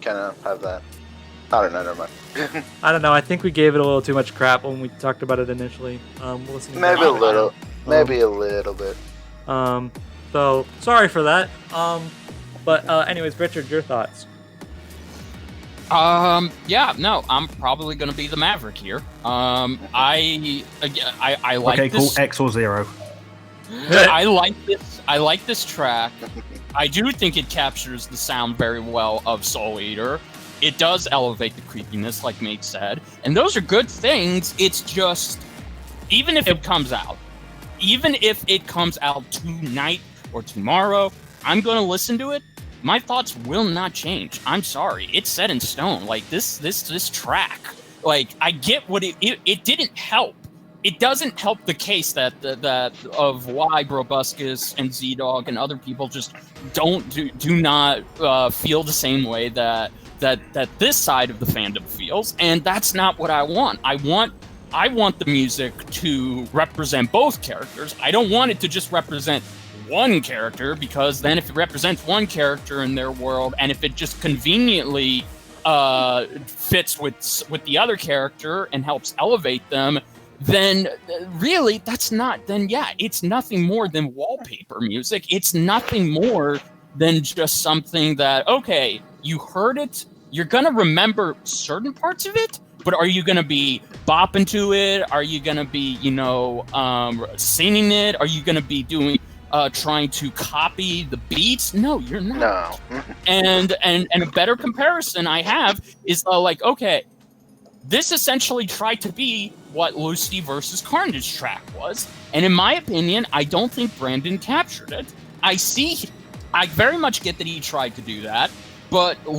kind of have that. I don't know. Never mind. I don't know. I think we gave it a little too much crap when we talked about it initially. Listening Maybe back a to it little. now. Maybe a little bit. So sorry for that. But anyways, Richard, your thoughts? Yeah, no, I'm probably gonna be the Maverick here. I like Okay, this. cool. X or zero. I like this. I like this track. I do think it captures the sound very well of Soul Eater. It does elevate the creepiness, like Mate said, and those are good things. It's just, even if it comes out tonight or tomorrow, I'm gonna listen to it. My thoughts will not change. I'm sorry. It's set in stone. Like this track. Like I get what it didn't help. It doesn't help the case that of why Brobuscus and ZDogg and other people just do not feel the same way that this side of the fandom feels, and that's not what I want. I want the music to represent both characters. I don't want it to just represent one character, because then if it represents one character in their world, and if it just conveniently fits with the other character and helps elevate them, then really it's nothing more than wallpaper music. It's nothing more than just something that, okay, you heard it, you're gonna remember certain parts of it, but are you gonna be bopping to it? Are you gonna be, singing it? Are you gonna be doing trying to copy the beats? No, you're not. No. And a better comparison I have is okay, this essentially tried to be what Lucy versus Carnage track was, and in my opinion, I don't think Brandon captured it. I very much get that he tried to do that, but the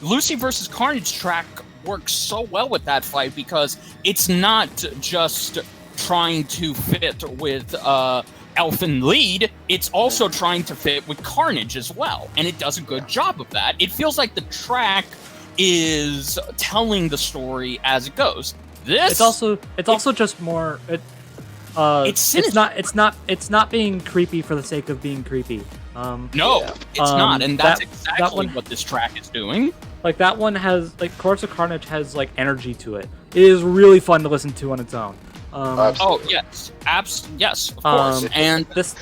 Lucy versus Carnage track works so well with that fight because it's not just trying to fit with Elfin lead, it's also trying to fit with Carnage as well, and it does a good job of that. It feels like the track is telling the story as it goes. It's also just more. It's sinister. It's not being creepy for the sake of being creepy. No, it's not, and that's exactly one, what this track is doing. Like that one has like Course of Carnage has like energy to it. It is really fun to listen to on its own. Oh yes, yes, of course. And this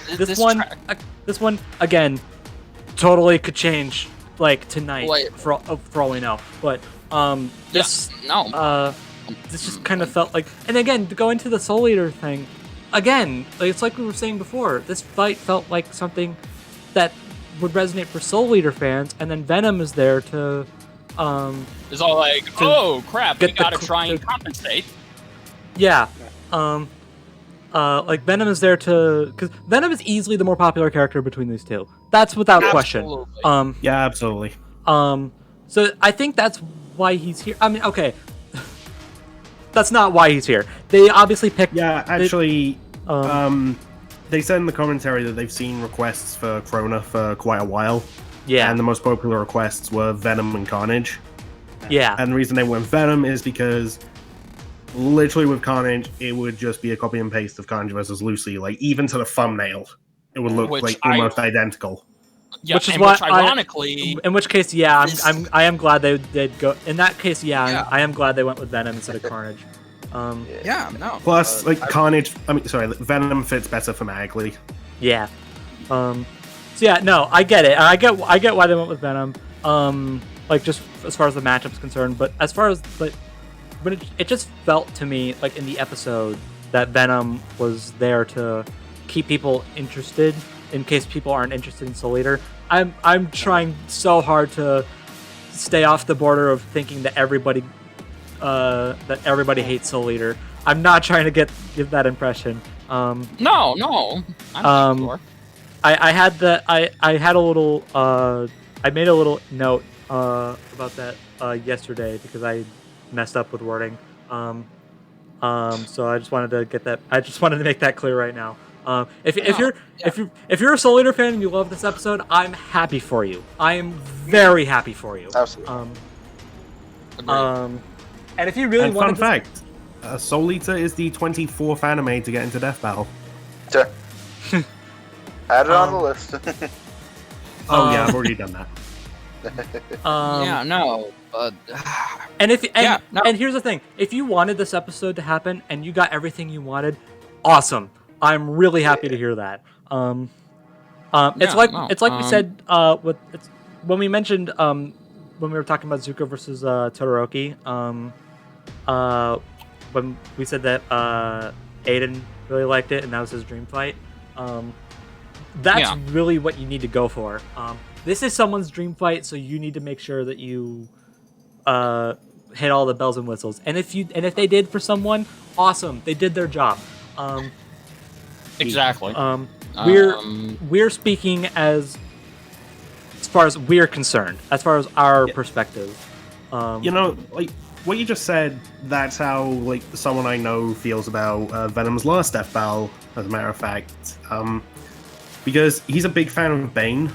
one again, totally could change like tonight for all we know. But this just kind of felt like, and again to go into the Soul Eater thing, again, like, it's like we were saying before. This fight felt like something that would resonate for Soul Eater fans, and then Venom is there to. It's all like, oh crap, we gotta try and compensate. Yeah. Like Venom is there to, because Venom is easily the more popular character between these two. That's without question. Yeah, absolutely. So I think that's why he's here. I mean, okay, that's not why he's here. They obviously picked. Yeah, actually, they said in the commentary that they've seen requests for Krona for quite a while. Yeah. And the most popular requests were Venom and Carnage. Yeah. And the reason they went Venom is because literally with Carnage, it would just be a copy and paste of Carnage versus Lucy. Like, even to the thumbnail, it would look like almost identical. Yeah, which is why, ironically, in which case, yeah, I am glad they did go. In that case, yeah, I am glad they went with Venom instead of Carnage. Plus, like Carnage, Venom fits better thematically. Yeah. So yeah, no, I get it. I get why they went with Venom. Like just as far as the matchup's concerned, but as far as but it just felt to me like in the episode that Venom was there to keep people interested in case people aren't interested in Soul Eater. I'm trying so hard to stay off the border of thinking that everybody hates Soul Eater. I'm not trying to give that impression. No. I'm sure. I had a little I made a little note about that yesterday because I messed up with wording. So I just wanted to get that. I just wanted to make that clear right now. If you're a Soul Eater fan and you love this episode, I'm happy for you. I am very happy for you. Absolutely. And if you really want, fun fact, Soul Eater is the 24th anime to get into Death Battle. Sure. Add it on the list. Yeah, I've already done that. But and here's the thing: if you wanted this episode to happen and you got everything you wanted, awesome. I'm really happy to hear that. It's like we said when we mentioned when we were talking about Zuko versus Todoroki. When we said that Aiden really liked it and that was his dream fight. That's really what you need to go for. This is someone's dream fight, so you need to make sure that you hit all the bells and whistles. And if they did for someone, awesome, they did their job. Exactly. We're speaking as far as we're concerned, as far as our perspective. Like what you just said, that's how like someone I know feels about Venom's last Death Battle, as a matter of fact. Because he's a big fan of Bane,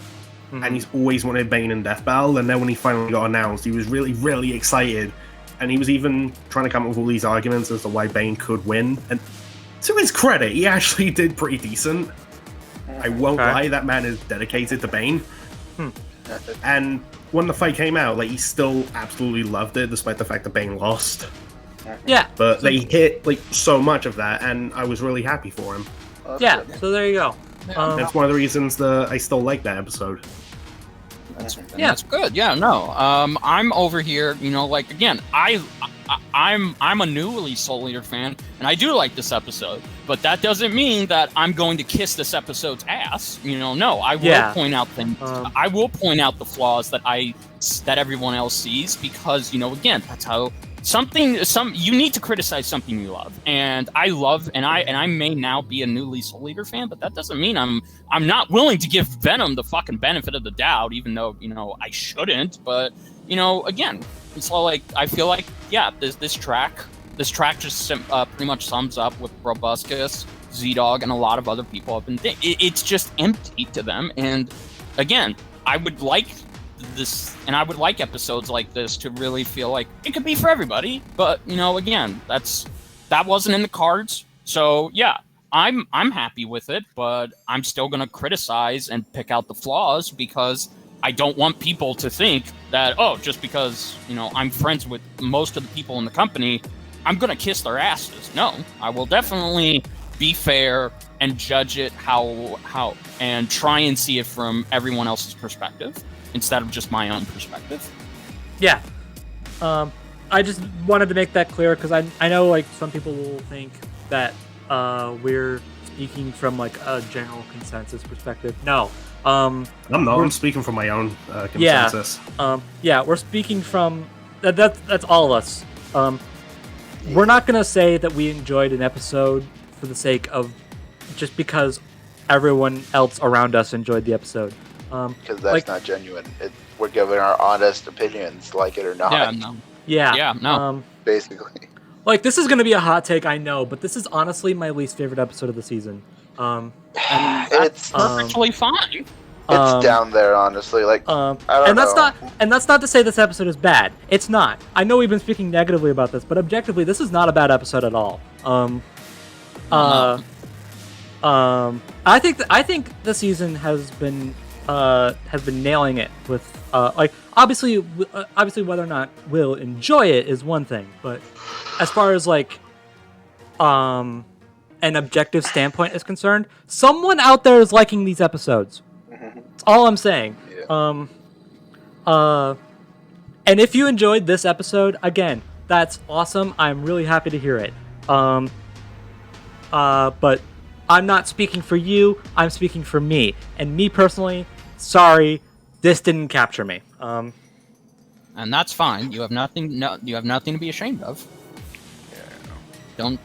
and he's always wanted Bane in Death Battle, and then when he finally got announced, he was really, really excited, and he was even trying to come up with all these arguments as to why Bane could win, and to his credit, he actually did pretty decent. I won't lie, that man is dedicated to Bane. And when the fight came out, like, he still absolutely loved it, despite the fact that Bane lost. Yeah. But they hit, like, so much of that, and I was really happy for him. Yeah, so there you go. That's one of the reasons that I still like that episode. That's good. Yeah, no. I'm over here, like, again, I'm a newly Soul Eater fan, and I do like this episode, but that doesn't mean that I'm going to kiss this episode's ass. No, I will point out things. I will point out the flaws that everyone else sees, because again, that's how you need to criticize something you love, and I may now be a new Soul Eater fan, but that doesn't mean I'm not willing to give Venom the fucking benefit of the doubt, even though I shouldn't. But again, it's all like, I feel like, yeah, this track just pretty much sums up what Brobuscus, ZDogg, and a lot of other people have been thinking. It's just empty to them, and again, I would like this, and I would like episodes like this to really feel like it could be for everybody. But again, that wasn't in the cards. So yeah, I'm happy with it, but I'm still gonna criticize and pick out the flaws, because I don't want people to think that, just because I'm friends with most of the people in the company, I'm gonna kiss their asses. No, I will definitely be fair and judge it how and try and see it from everyone else's perspective, instead of just my own perspective. Yeah. I just wanted to make that clear, because I know like some people will think that we're speaking from like a general consensus perspective. No. I'm not. I'm speaking from my own consensus. Yeah, we're speaking from that's all of us. We're not gonna say that we enjoyed an episode for the sake of just because everyone else around us enjoyed the episode. Because that's not genuine. We're giving our honest opinions, like it or not. Yeah, no. Yeah, no. Basically. Like, this is going to be a hot take, I know, but this is honestly my least favorite episode of the season. And that's perfectly fine. It's down there, honestly. Like, I don't know. That's not to say this episode is bad. It's not. I know we've been speaking negatively about this, but objectively, this is not a bad episode at all. I think the season has been nailing it with like, obviously whether or not we'll enjoy it is one thing, but as far as like an objective standpoint is concerned, someone out there is liking these episodes. That's all I'm saying. Yeah. And if you enjoyed this episode, again, that's awesome. I'm really happy to hear it. But I'm not speaking for you. I'm speaking for me. And me personally, sorry, this didn't capture me. And that's fine. You have nothing. No, you have nothing to be ashamed of. Don't.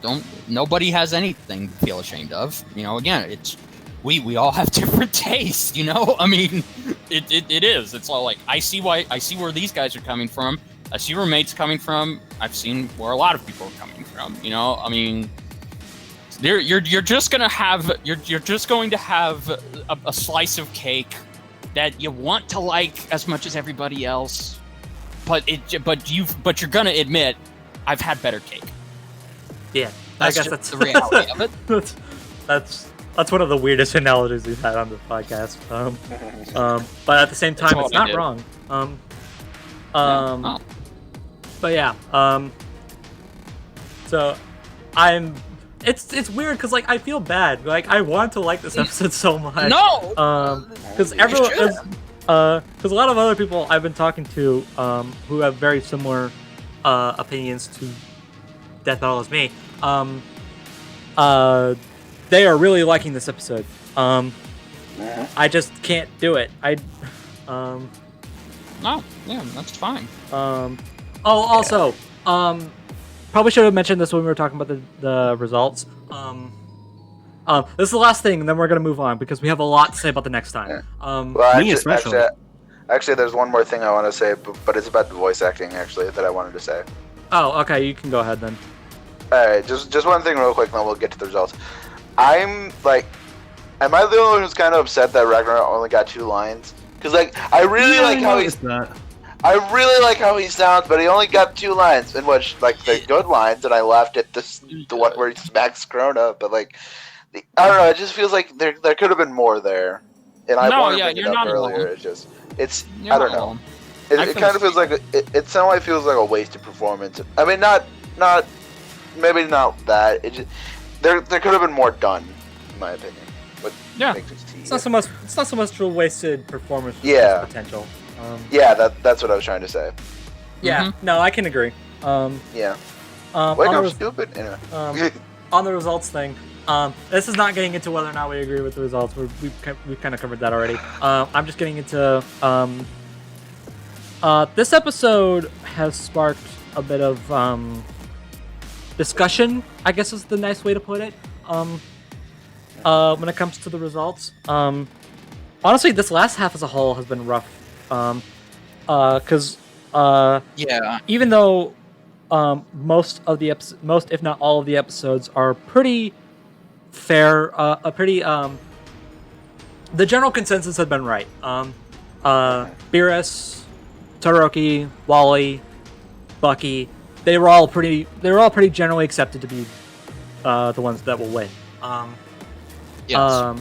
Nobody has anything to feel ashamed of. Again, it's we all have different tastes. I mean, it is. It's all like, I see where these guys are coming from. I see where Mate's coming from. I've seen where a lot of people are coming from. I mean, you're just going to have a slice of cake that you want to like as much as everybody else, but you're going to admit, I've had better cake. Yeah, I guess that's the reality of it. That's one of the weirdest analogies we've had on the podcast. But at the same time, it's not wrong. But yeah. So it's weird because like I feel bad. Like I want to like this episode so much. No. Because everyone, because a lot of other people I've been talking to, who have very similar opinions to Death Metal as me, they are really liking this episode. I just can't do it. No, yeah, that's fine. Also, probably should have mentioned this when we were talking about the results. This is the last thing, and then we're gonna move on because we have a lot to say about the next time. Well, actually, there's one more thing I want to say, but it's about the voice acting actually that I wanted to say. Oh, okay, you can go ahead then. All right, just one thing real quick, and then we'll get to the results. I'm like, am I the only one who's kind of upset that Ragnarok only got 2 lines? Because like, I really like how he sounds, but he only got 2 lines, in which like they're good lines, and I laughed at the one where he smacks Krona, but like, I don't know, it just feels like there could have been more there, and I wanted to bring it up earlier. I don't know. It kind of feels like it somehow feels like a wasted performance. I mean, not maybe not that. It just there could have been more done, in my opinion. But it's not so much a wasted performance. Potential. That's what I was trying to say. Yeah, no, I can agree. Yeah. I'm stupid. Anyway. On the results thing, this is not getting into whether or not we agree with the results. We've kind of covered that already. I'm just getting into This episode has sparked a bit of discussion, I guess is the nice way to put it. When it comes to the results. Honestly, this last half as a whole has been rough. Because Yeah. even though most if not all of the episodes are pretty fair, the general consensus had been right. Beerus, Todoroki, Wally, Bucky, they were all pretty generally accepted to be the ones that will win. Yes.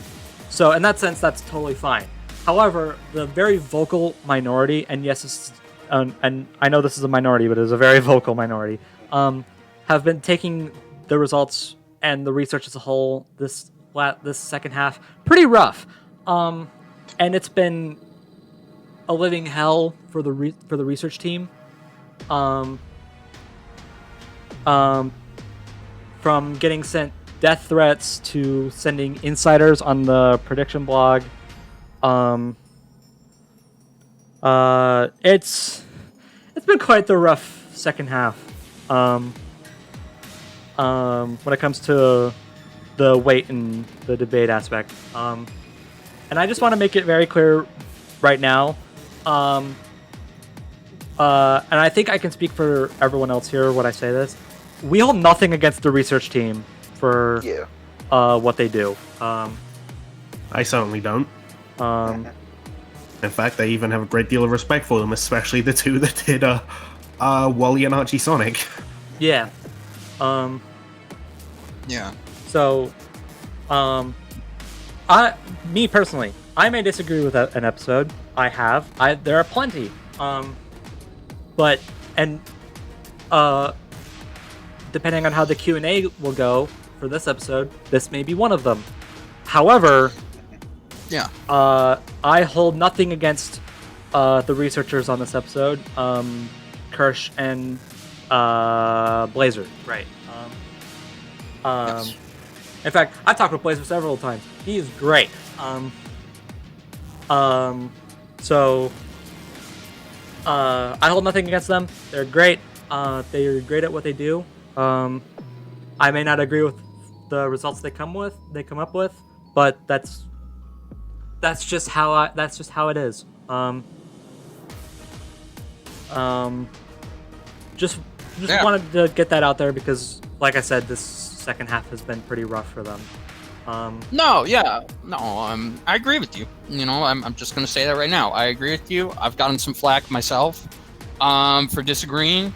So in that sense, that's totally fine. However, the very vocal minority, and yes, this is, and I know this is a minority, but it is a very vocal minority, have been taking the results and the research as a whole this second half pretty rough, and it's been a living hell for the research team. From getting sent death threats to sending insiders on the prediction blog. It's been quite the rough second half. When it comes to the weight and the debate aspect. And I just want to make it very clear right now. And I think I can speak for everyone else here when I say this. We hold nothing against the research team for what they do. I certainly don't. In fact, I even have a great deal of respect for them, especially the two that did Wally and Archie Sonic. Yeah. Yeah. So, me personally, I may disagree with an episode. There are plenty. But depending on how the Q&A will go for this episode, this may be one of them. However, Yeah. I hold nothing against the researchers on this episode, Kirsch and Blazer. Right. Yes. In fact, I've talked with Blazer several times. He is great. So I hold nothing against them. They're great. They're great at what they do. I may not agree with the results they come up with, but that's just how it is. Just wanted to get that out there because, like I said, this second half has been pretty rough for them. I agree with you. I'm just gonna say that right now. I agree with you. I've gotten some flack myself, for disagreeing.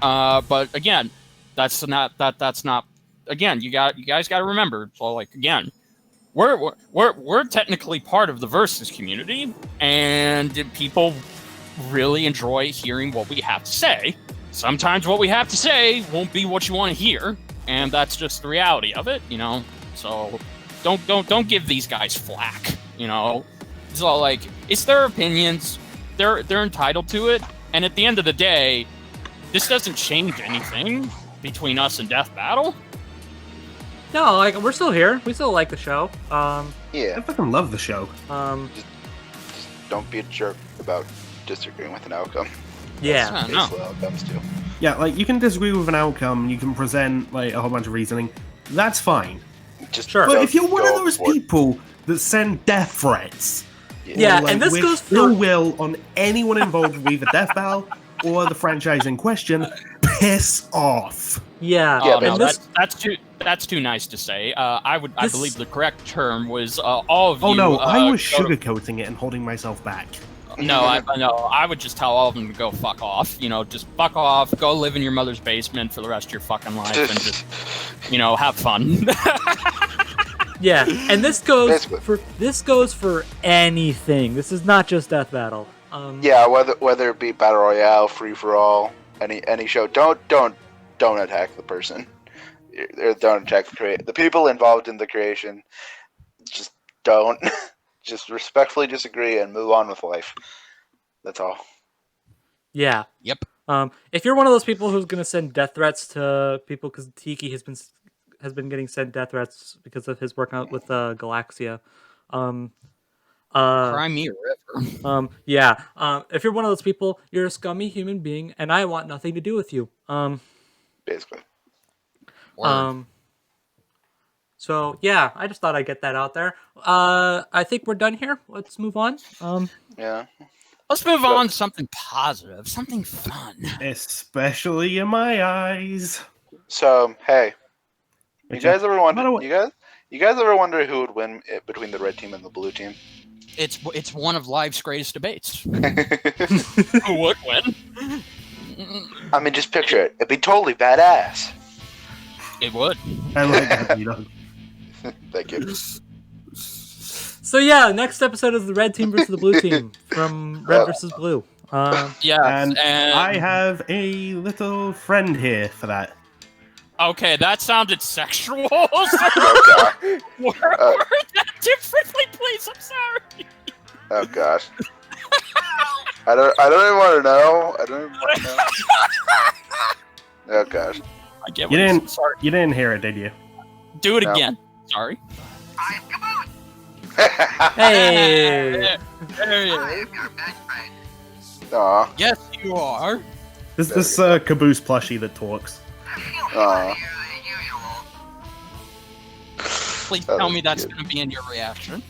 But again, that's not. Again, you guys got to remember. So, like, again, we're technically part of the Versus community, and people really enjoy hearing what we have to say. Sometimes what we have to say won't be what you want to hear, and that's just the reality of it. So don't give these guys flack. So, like, it's their opinions. They're entitled to it, and at the end of the day, this doesn't change anything between us and Death Battle. No, like, we're still here. We still like the show. I fucking love the show. Just don't be a jerk about disagreeing with an outcome. Yeah. That's basically all it comes to. Yeah, like, you can disagree with an outcome, you can present, like, a whole bunch of reasoning. That's fine. Just Sure. But if you're one of go those for it. people that send death threats, Yeah, or, like, and this wish goes ill for will on anyone involved with either Death Battle or the franchise in question, piss off. yeah. Yeah, and but this That's too nice to say. I This- believe the correct term was all of you. Oh no, I was go to- sugarcoating it and holding myself back. No, I would just tell all of them to go fuck off. Just fuck off. Go live in your mother's basement for the rest of your fucking life and just, have fun. Yeah, and this goes Basically. for anything. This is not just Death Battle. Yeah, whether it be battle royale, free for all, any show, don't attack the person. Don't attack the people involved in the creation. Just don't. Just respectfully disagree and move on with life. That's all. Yeah. Yep. If you're one of those people who's gonna send death threats to people, because Tiki has been getting sent death threats because of his work out with Galaxia, Cry me a river. Yeah. If you're one of those people, you're a scummy human being, and I want nothing to do with you. Basically. Word. So yeah, I just thought I'd get that out there. I think we're done here. Let's move on. Yeah. Let's move on to something positive, something fun. Especially in my eyes. So hey, you Which guys ever wonder? by the way- You guys ever wonder who would win between the red team and the blue team? It's one of life's greatest debates. I Who would win? mean, just picture it. It'd be totally badass. It would. I like that, ZDogg. Thank you. So yeah, next episode is the red team versus the blue team from red versus blue. Yeah, And I have a little friend here for that. Okay, that sounded sexual. Oh god. Word that differently, please. I'm sorry. Oh gosh. I don't even want to know. I don't even want to know. Oh gosh. I get You what didn't. Sorry. You didn't hear it, did you? Do it No. again. Sorry. Hey. Hey. Aw. Yes, you are. This caboose plushie that talks. Aw. Please That tell was me that's cute. going to be in your reaction.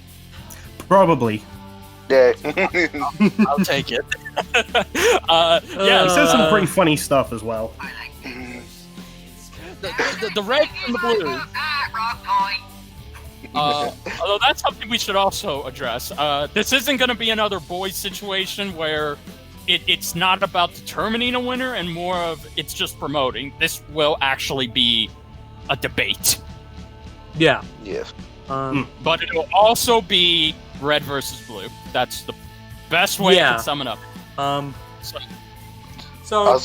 Probably. Yeah. I'll take it. Yeah, He says some pretty funny stuff as well. the red and the blue. Although that's something we should also address. This isn't going to be another boys situation where it's not about determining a winner and more of it's just promoting. This will actually be a debate. Yeah. Yes. But it'll also be red versus blue. That's the best way Yeah. to sum it up. So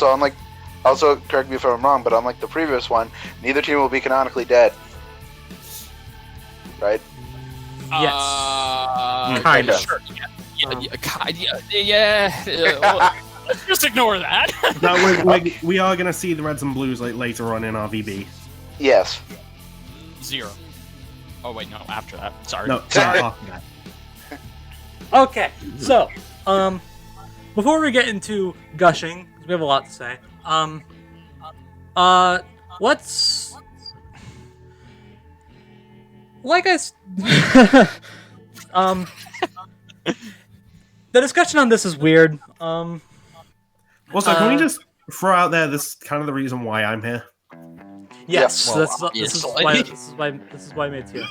Also, correct me if I'm wrong, but unlike the previous one, neither team will be canonically dead. Right? yes. Kind of. Sure. Yeah. Well, let's just ignore that. No, we are going to see the reds and blues later on in RVB. Yes. 0. Oh wait, no. After that, sorry. No, Sorry. after that. Okay. So, before we get into gushing, 'cause we have a lot to say. What's like I s- the discussion on this is weird. Also, can we just throw out there this is kind of the reason why I'm here? Yes, well, this is obviously. why Mate's here.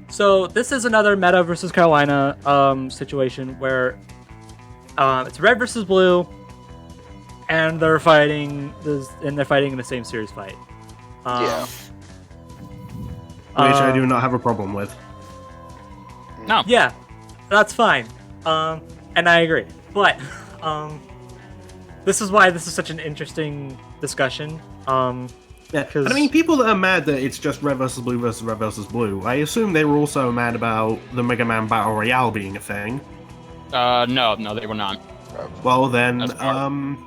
So this is another Meta versus Carolina situation where it's red versus blue, and they're fighting in the same series fight. Yeah. Which I do not have a problem with. No. Yeah, that's fine. And I agree. But this is why this is such an interesting discussion. Yeah, 'Cause- and I mean, people that are mad that it's just red versus red versus blue, I assume they were also mad about the Mega Man Battle Royale being a thing. No, they were not. Well, then, That's part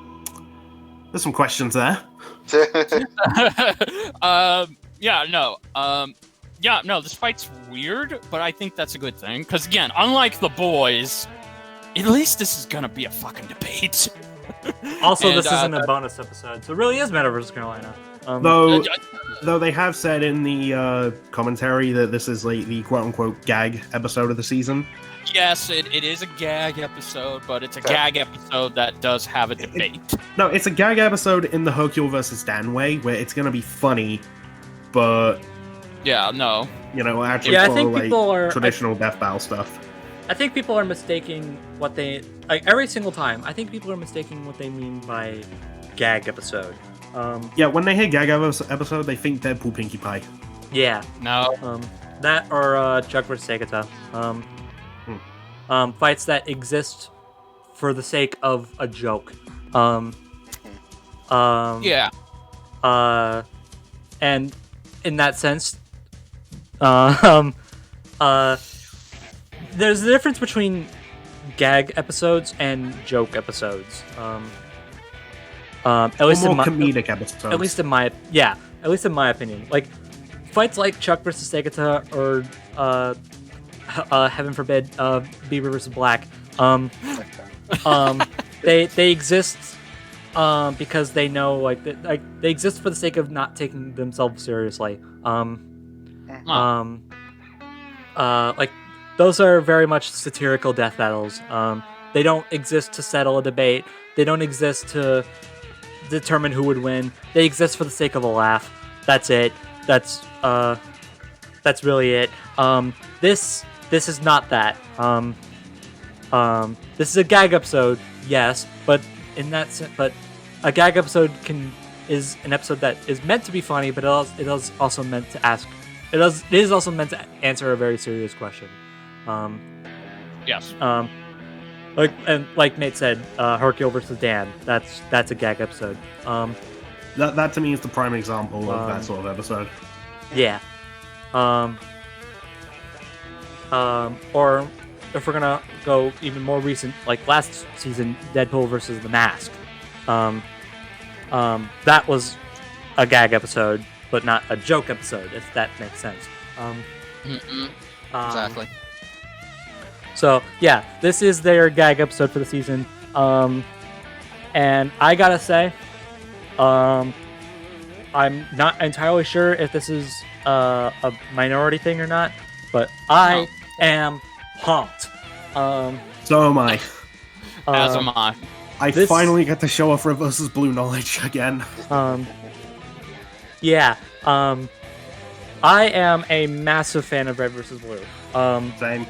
there's some questions there. No, this fight's weird, but I think that's a good thing. Because, again, unlike the boys, at least this is gonna be a fucking debate. Also, And, this isn't a bonus episode, so it really is Meta versus Carolina. Though they have said in the commentary that this is like the quote-unquote gag episode of the season. Yes, it is a gag episode, but it's a gag episode that does have a debate. No, it's a gag episode in the Hercule versus Dan way, where it's gonna be funny, but Yeah, no. you know, actually Yeah, I follow think like people are- traditional death battle stuff. I think people are mistaking what they like every single time. I think people are mistaking what they mean by gag episode. Yeah, when they hear gag episode, they think Deadpool Pinkie Pie. Yeah. No. That or Chuck vs. Segata. Fights that exist for the sake of a joke. Yeah. And in that sense, there's a difference between gag episodes and joke episodes. At least More in my comedic episodes. at least in my opinion. Like fights like Chuck versus Segata or heaven forbid Bieber versus Black, they exist because they know like they exist for the sake of not taking themselves seriously. Like those are very much satirical death battles. They don't exist to settle a debate. They don't exist to determine who would win. They exist for the sake of a laugh. That's it. That's really it. This is not that. This is a gag episode, yes, but in that sense, but a gag episode is an episode that is meant to be funny, but it is also meant to ask. It is also meant to answer a very serious question. Yes. Like Nate said, Hercule versus Dan. That's a gag episode. That to me is the prime example of that sort of episode. Yeah. Or if we're gonna go even more recent, like last season, Deadpool versus The Mask. That was a gag episode, but not a joke episode, if that makes sense. Exactly. So yeah, this is their gag episode for the season. And I gotta say, I'm not entirely sure if this is a minority thing or not, but I am pumped. So am I. As am I. I finally get to show off Red vs. Blue knowledge again. Yeah. I am a massive fan of Red vs. Blue. Same.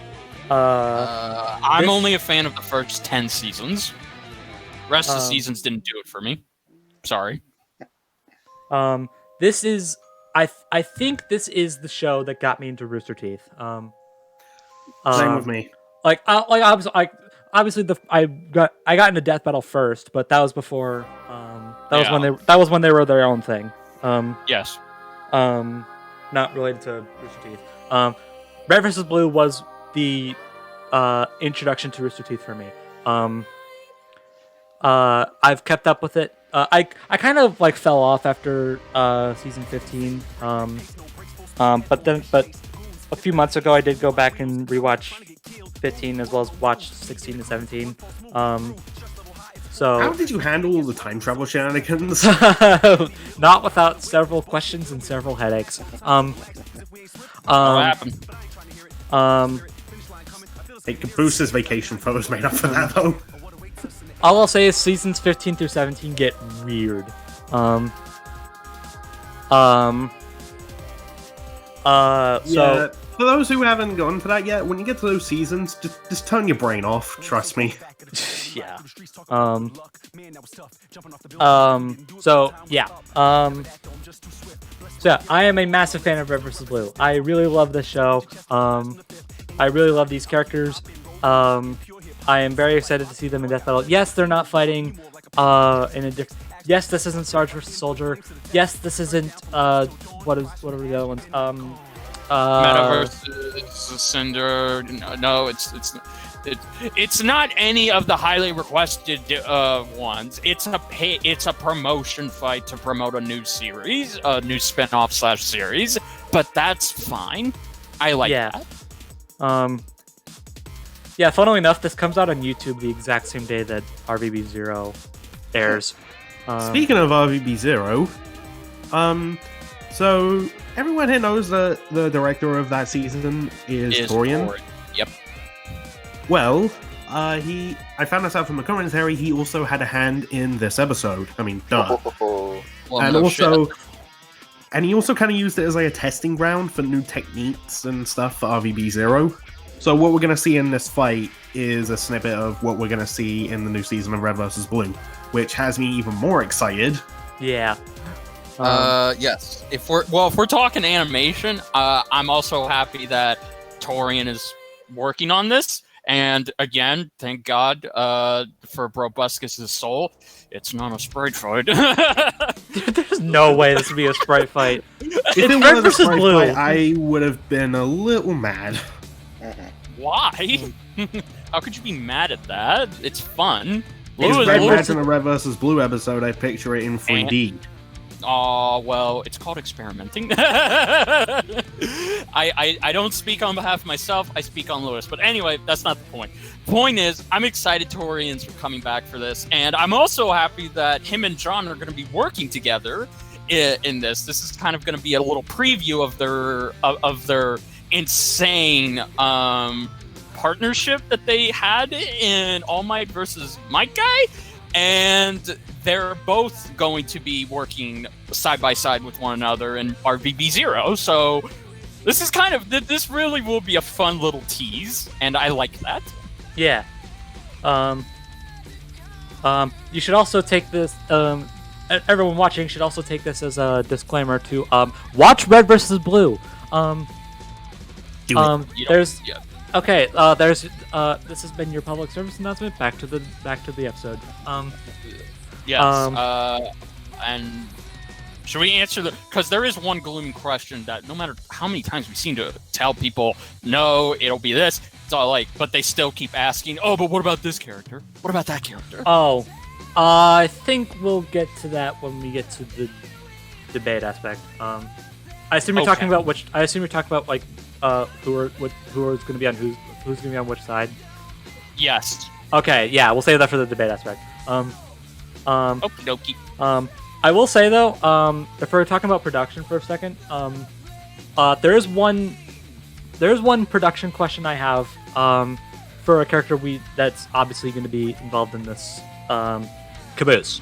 I'm only a fan of the first 10 seasons. Rest of the seasons didn't do it for me. Sorry. This is I think this is the show that got me into Rooster Teeth. Same with me. Obviously I got into Death Battle first, but that was before that was when they were their own thing. Yes. Not related to Rooster Teeth. Red vs. Blue was the introduction to Rooster Teeth for me. I've kept up with it. I kind of like fell off after season 15. But a few months ago I did go back and rewatch 15 as well as watch 16 and 17. So how did you handle all the time travel shenanigans? not without several questions and several headaches. What happened? Hey, Cabooses vacation photos made up for that though. All I'll say is seasons 15 through 17 get weird. Yeah, So for those who haven't gotten to that yet, when you get to those seasons, just turn your brain off. Trust me. yeah. So yeah. So yeah, I am a massive fan of Red vs. Blue. I really love this show. I really love these characters. I am very excited to see them in Death Battle. Yes, they're not fighting in a different. Yes, this isn't Sarge versus Soldier. Yes, this isn't what are the other ones? Metaverse, Cinder. No, it's not any of the highly requested ones. It's a promotion fight to promote a new series, a new spin-off / series. But that's fine. I like that. Yeah, funnily enough, this comes out on YouTube the exact same day that RVB Zero airs. Speaking of RVB Zero, so everyone here knows that the director of that season is Torian. Yep. Well, I found this out from the commentary. He also had a hand in this episode. I mean, duh. Well, and no also, shit. and he also kind of used it as like a testing ground for new techniques and stuff for RVB Zero. So what we're going to see in this fight is a snippet of what we're going to see in the new season of Red vs. Blue, which has me even more excited. Yeah. Yes. If we're talking animation, I'm also happy that Torian is working on this. And again, thank God for Brobuscus' soul. It's not a sprite fight. There's no way this would be a sprite fight. If It's it Red was a versus sprite Blue. fight, I would have been a little mad. Why? How could you be mad at that? It's fun. It's Blue Red is Red in the Red vs. Blue episode. I picture it in 3D. Oh, well, it's called experimenting. I don't speak on behalf of myself, I speak on Lewis. But anyway, that's not the point. Point is, I'm excited Torian's coming back for this, and I'm also happy that him and John are going to be working together in this. This is kind of going to be a little preview of their insane partnership that they had in All Might versus Might Guy, and they're both going to be working side by side with one another in RVB Zero. So this really will be a fun little tease, and I like that. Yeah. You should also take this. Everyone watching should also take this as a disclaimer to watch Red versus Blue. There's okay. There's this has been your public service announcement. Back to the episode. Yes. And should we answer because there is one glooming question that no matter how many times we seem to tell people, no, it'll be this. It's all like, but they still keep asking, oh, but what about this character? What about that character? Oh, I think we'll get to that when we get to the debate aspect. I assume you're talking about which. I assume you're talking about like who are going to be on who's going to be on which side. Yes. Okay. Yeah, we'll save that for the debate aspect. Okie dokie. I will say though, if we're talking about production for a second, there's one production question I have for a character that's obviously going to be involved in this, Caboose.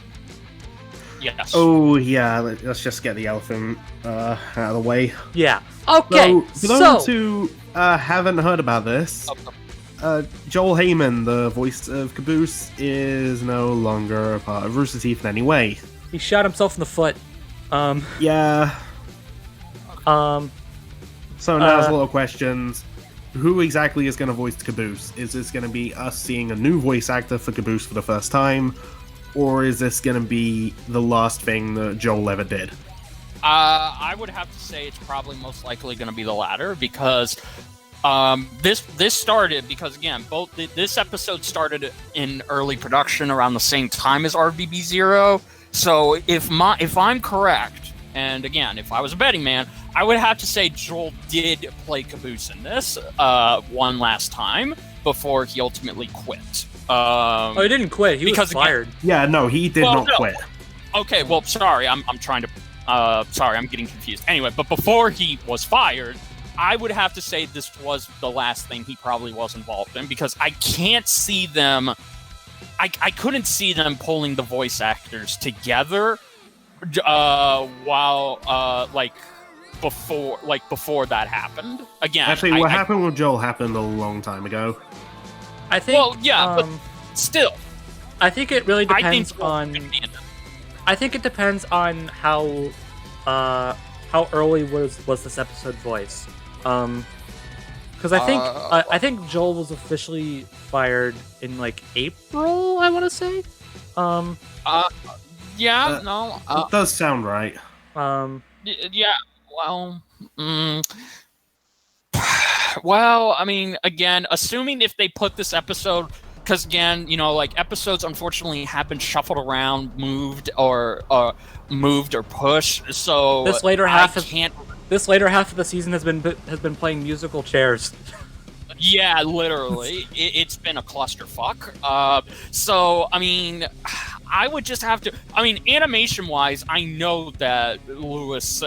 Yes. Oh yeah, let's just get the elephant out of the way. Yeah. Okay. So, for those who haven't heard about this, Joel Heyman, the voice of Caboose, is no longer a part of Rooster Teeth in any way. He shot himself in the foot. Yeah. So now there's a lot of questions. Who exactly is going to voice Caboose? Is this going to be us seeing a new voice actor for Caboose for the first time? Or is this going to be the last thing that Joel ever did? I would have to say it's probably most likely going to be the latter because this started because again this episode started in early production around the same time as RVB Zero. So if I'm correct, and again if I was a betting man, I would have to say Joel did play Caboose in this one last time before he ultimately quit. He didn't quit. He was fired. Yeah, no, he did not quit. Okay, well, sorry, I'm trying to. Sorry, I'm getting confused. Anyway, but before he was fired, I would have to say this was the last thing he probably was involved in because I can't see them. I couldn't see them pulling the voice actors together while before that happened. Again, actually, what happened with Joel happened a long time ago. I think. Well, yeah, but still, I think it really depends on. I think it depends on how early was this episode voiced. Because I think Joel was officially fired in like April. I want to say. Yeah. No. It does sound right. Yeah. Well. Well, I mean, again, assuming if they put this episode, because again, episodes unfortunately have been shuffled around, moved or pushed. So this later half of the season has been playing musical chairs. Yeah, literally, it's been a clusterfuck. So I mean, I would just have to. I mean, animation-wise, I know that Lewis.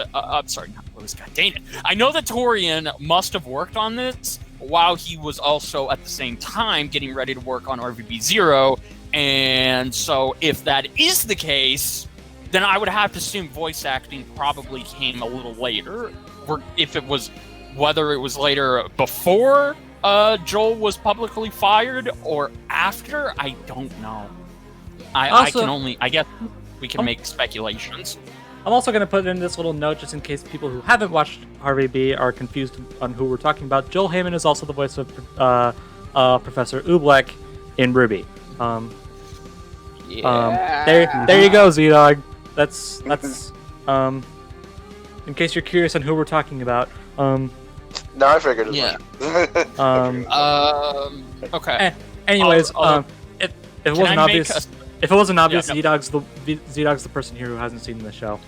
Sorry, not Lewis. God dang it! I know that Torian must have worked on this while he was also at the same time getting ready to work on RVB Zero. And so, if that is the case, then I would have to assume voice acting probably came a little later. Or if it was, whether it was later before Joel was publicly fired or after, I don't know. I guess we can make speculations. I'm also going to put in this little note just in case people who haven't watched RVB are confused on who we're talking about. Joel Heyman is also the voice of Professor Oobleck in RWBY. There you go, ZDogg. That's in case you're curious on who we're talking about. No, I figured as much. Okay. Anyways, it wasn't obvious. If it wasn't obvious, Yeah, ZDogg's the person here who hasn't seen the show.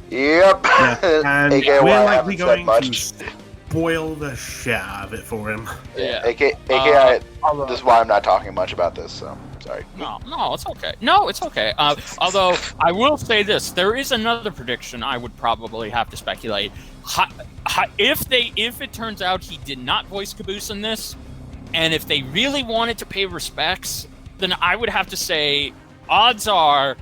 Yep. Yeah, and AKA we're why I likely haven't said going much. to spoil the shit out of it for him. Yeah. AKA, although- this is why I'm not talking much about this. So sorry. No, it's okay. No, it's okay. Although I will say this, there is another prediction I would probably have to speculate. If it turns out he did not voice Caboose in this, and if they really wanted to pay respects, then I would have to say odds are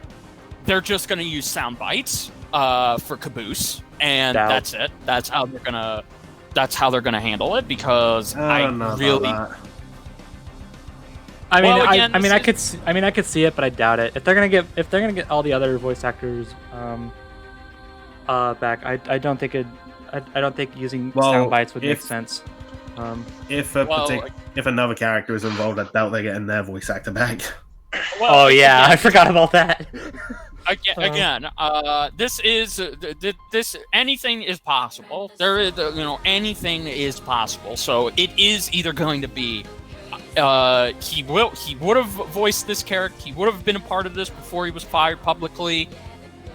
they're just going to use sound bites for Caboose, and that's it. That's how they're gonna handle it, because I don't know really. about that. I could see it, but I doubt it. If they're gonna get all the other voice actors back, I don't think using sound bites would make sense. If another character is involved, I doubt they're getting their voice actor back. Well, I forgot about that. Again, this anything is possible. There is, anything is possible. So it is either going to be he would have voiced this character. He would have been a part of this before he was fired publicly,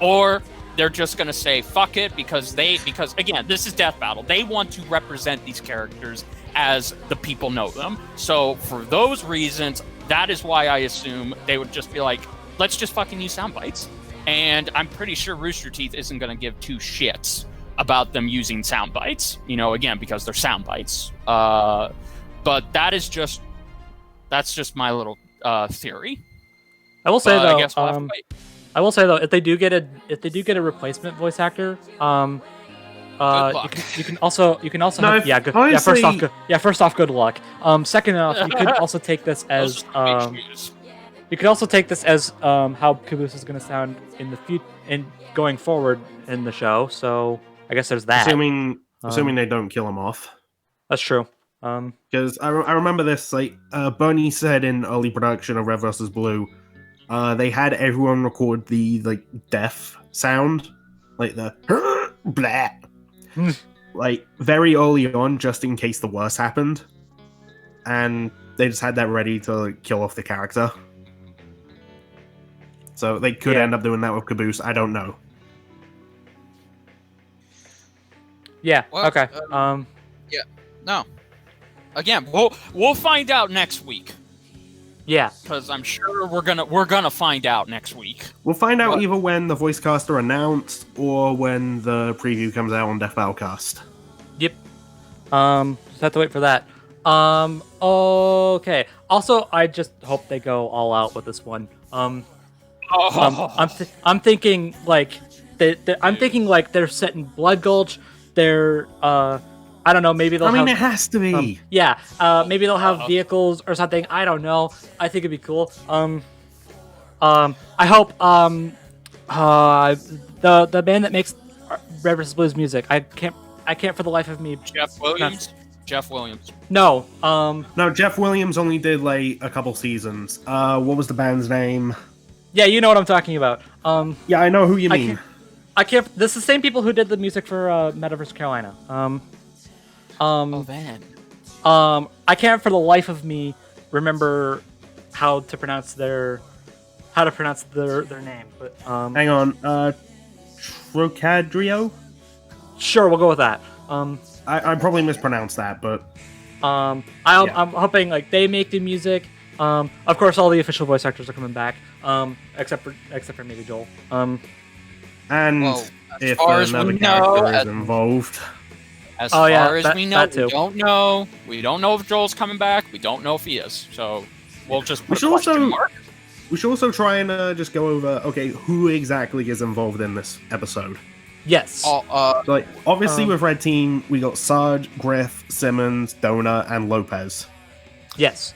or they're just going to say fuck it because again, this is Death Battle. They want to represent these characters as the people know them. So for those reasons, that is why I assume they would just be like, let's just fucking use sound bites. And I'm pretty sure Rooster Teeth isn't going to give two shits about them using sound bites, again, because they're sound bites. But that's just my little theory. I will say though, I guess we'll have to wait. I will say though, if they do get a replacement voice actor, you can also No, honestly, first off, good luck. Second off, you could also take this as how Caboose is going to sound in the going forward in the show. So I guess there's that. Assuming they don't kill him off. That's true. Because I remember this, Bernie said in early production of Red vs. Blue, they had everyone record the death sound, the blah, very early on, just in case the worst happened, and they just had that ready to kill off the character. So they could end up doing that with Caboose. I don't know. Yeah. Well, okay. Yeah. No. Again, we'll find out next week. Yeah, because I'm sure we're gonna find out next week. We'll find out either when the voice cast are announced or when the preview comes out on Death Battlecast. Yep. Just have to wait for that. Okay. Also, I just hope they go all out with this one. I'm thinking they're setting Blood Gulch. They're I don't know, maybe they'll it has to be. Maybe they'll have vehicles or something. I don't know. I think it'd be cool. I hope the band that makes Red vs. Blues music. I can't for the life of me. Jeff Williams. No. No, Jeff Williams only did a couple seasons. What was the band's name? Yeah, you know what I'm talking about. Yeah, I know who you mean. I can't. This is the same people who did the music for Metaverse Carolina. I can't for the life of me remember how to pronounce their name. But hang on, Trocadrio. Sure, we'll go with that. I probably mispronounced that, but I'm hoping they make the music. Of course, all the official voice actors are coming back, except for maybe Joel. And if another character is involved. As far as we know, we don't know. We don't know if Joel's coming back. We don't know if he is. So we'll just put a question mark. We should also try and just go over, who exactly is involved in this episode. Yes. Obviously with Red Team, we got Sarge, Griff, Simmons, Dona, and Lopez. Yes.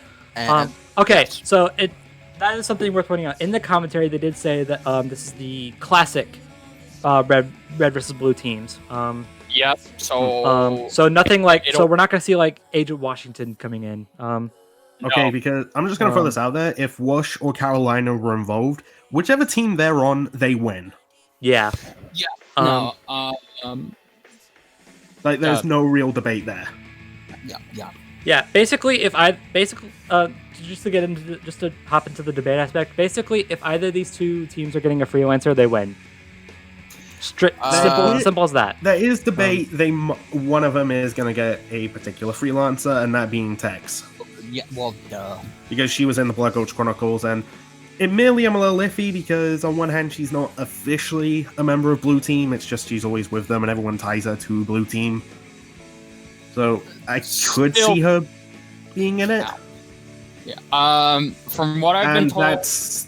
Okay, so that is something worth pointing out. In the commentary, they did say that this is the classic Red versus Blue teams. Yep. So nothing so we're not going to see Agent Washington coming in. Because I'm just going to throw this out there. If Wash or Carolina were involved, whichever team they're on, they win. Yeah. Yeah. There's no real debate there. Yeah. Yeah, basically, just to hop into the debate aspect, basically, if either of these two teams are getting a freelancer, they win. Simple as that. There is debate. One of them is going to get a particular freelancer, and that being Tex. Yeah, well, duh. Because she was in the Black Gulch Chronicles, and admittedly, I'm a little iffy because on one hand, she's not officially a member of Blue Team. It's just she's always with them, and everyone ties her to Blue Team. So I could see her being in it. Yeah. From what I've been told,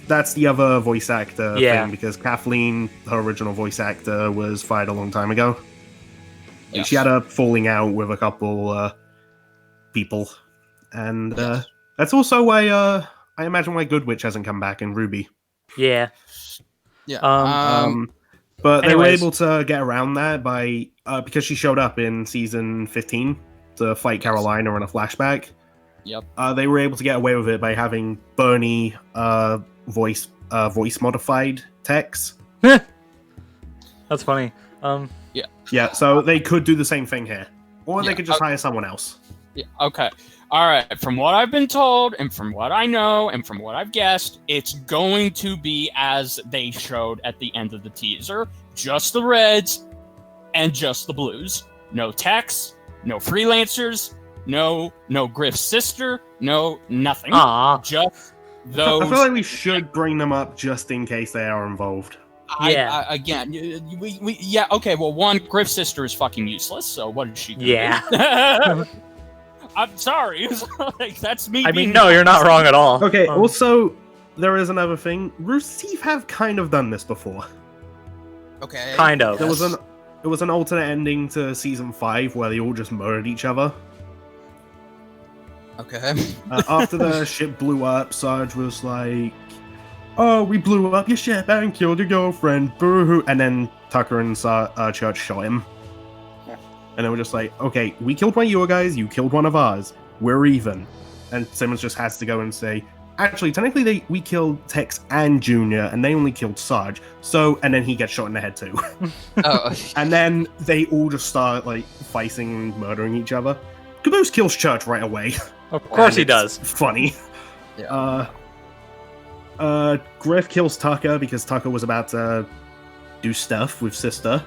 that's the other voice actor thing, because Kathleen, her original voice actor, was fired a long time ago. And she had a falling out with a couple people, and that's also why I imagine why Good Witch hasn't come back in Ruby. Yeah. yeah. But they were anyways. able to get around that by because she showed up in season 15 to fight Carolina in a flashback. Yep. They were able to get away with it by having Bernie voice modified Tex. That's funny. Yeah, so they could do the same thing here, or they could just hire someone else. Yeah, okay. All right. From what I've been told, and from what I know, and from what I've guessed, it's going to be as they showed at the end of the teaser: just the Reds and just the Blues. No Tex, no freelancers, no Griff's sister, no nothing. Aww. Just those. I feel like we should bring them up just in case they are involved. Okay. Well, one, Griff's sister is fucking useless. So what is she? Yeah. I'm sorry. Like, that's me. I mean, no, you're not wrong at all. Okay. Also, there is another thing. Rooster Teeth have kind of done this before. Okay. Kind of. There was an alternate ending to season 5 where they all just murdered each other. Okay. After the ship blew up, Sarge was like, "Oh, we blew up your ship and killed your girlfriend, boo-hoo." And then Tucker and Church shot him. And they were just like, "Okay, we killed one of your guys, you killed one of ours. We're even." And Simmons just has to go and say, "Actually, technically, we killed Tex and Junior, and they only killed Sarge." So, and then he gets shot in the head too. Oh. And then they all just start like fighting and murdering each other. Caboose kills Church right away. Of course he And does. it's funny. Yeah. Griff kills Tucker because Tucker was about to do stuff with Sister.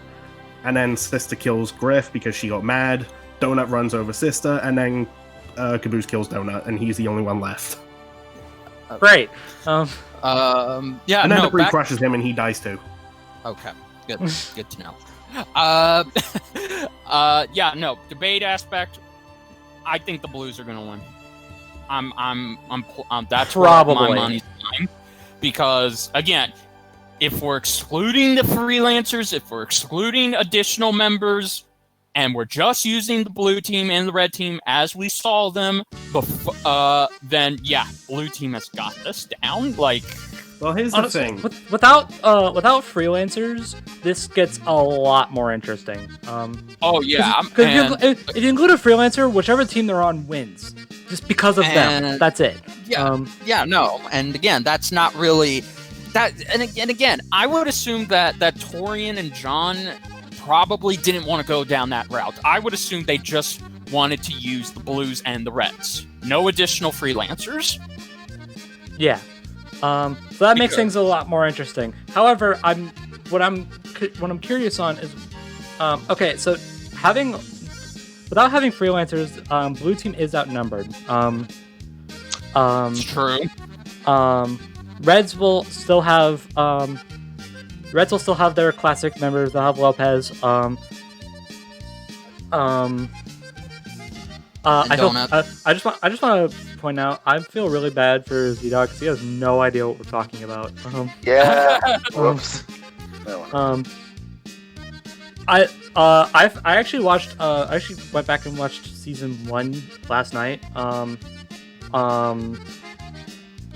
And then Sister kills Griff because she got mad. Donut runs over Sister, and then Caboose kills Donut, and he's the only one left. Great. Yeah. And then No. Debris crushes him, and he dies too. Okay. Good. Good to know. Yeah. No. Debate aspect. I think the Blues are going to win. That's Probably. where my money's on. Because again, if we're excluding the freelancers, if we're excluding additional members, and we're just using the Blue Team and the Red Team as we saw them, then yeah, Blue Team has got this down. Like, Well, here's honestly, the thing. without freelancers, this gets a lot more interesting. oh yeah, Because if you include a freelancer, whichever team they're on wins, just because of them. That's it. Yeah, no, and again, that's not really that. And again, I would assume that Torian and John probably didn't want to go down that route. I would assume they just wanted to use the Blues and the Reds. No additional freelancers. Yeah. So that makes things a lot more interesting. However, what I'm curious on is, okay, so without having freelancers, Blue Team is outnumbered. It's true. Reds will still have their classic members. They'll have Lopez. I just want to point out, I feel really bad for ZDogg because he has no idea what we're talking about. Yeah. Whoops. I actually watched. I actually went back and watched season 1 last night.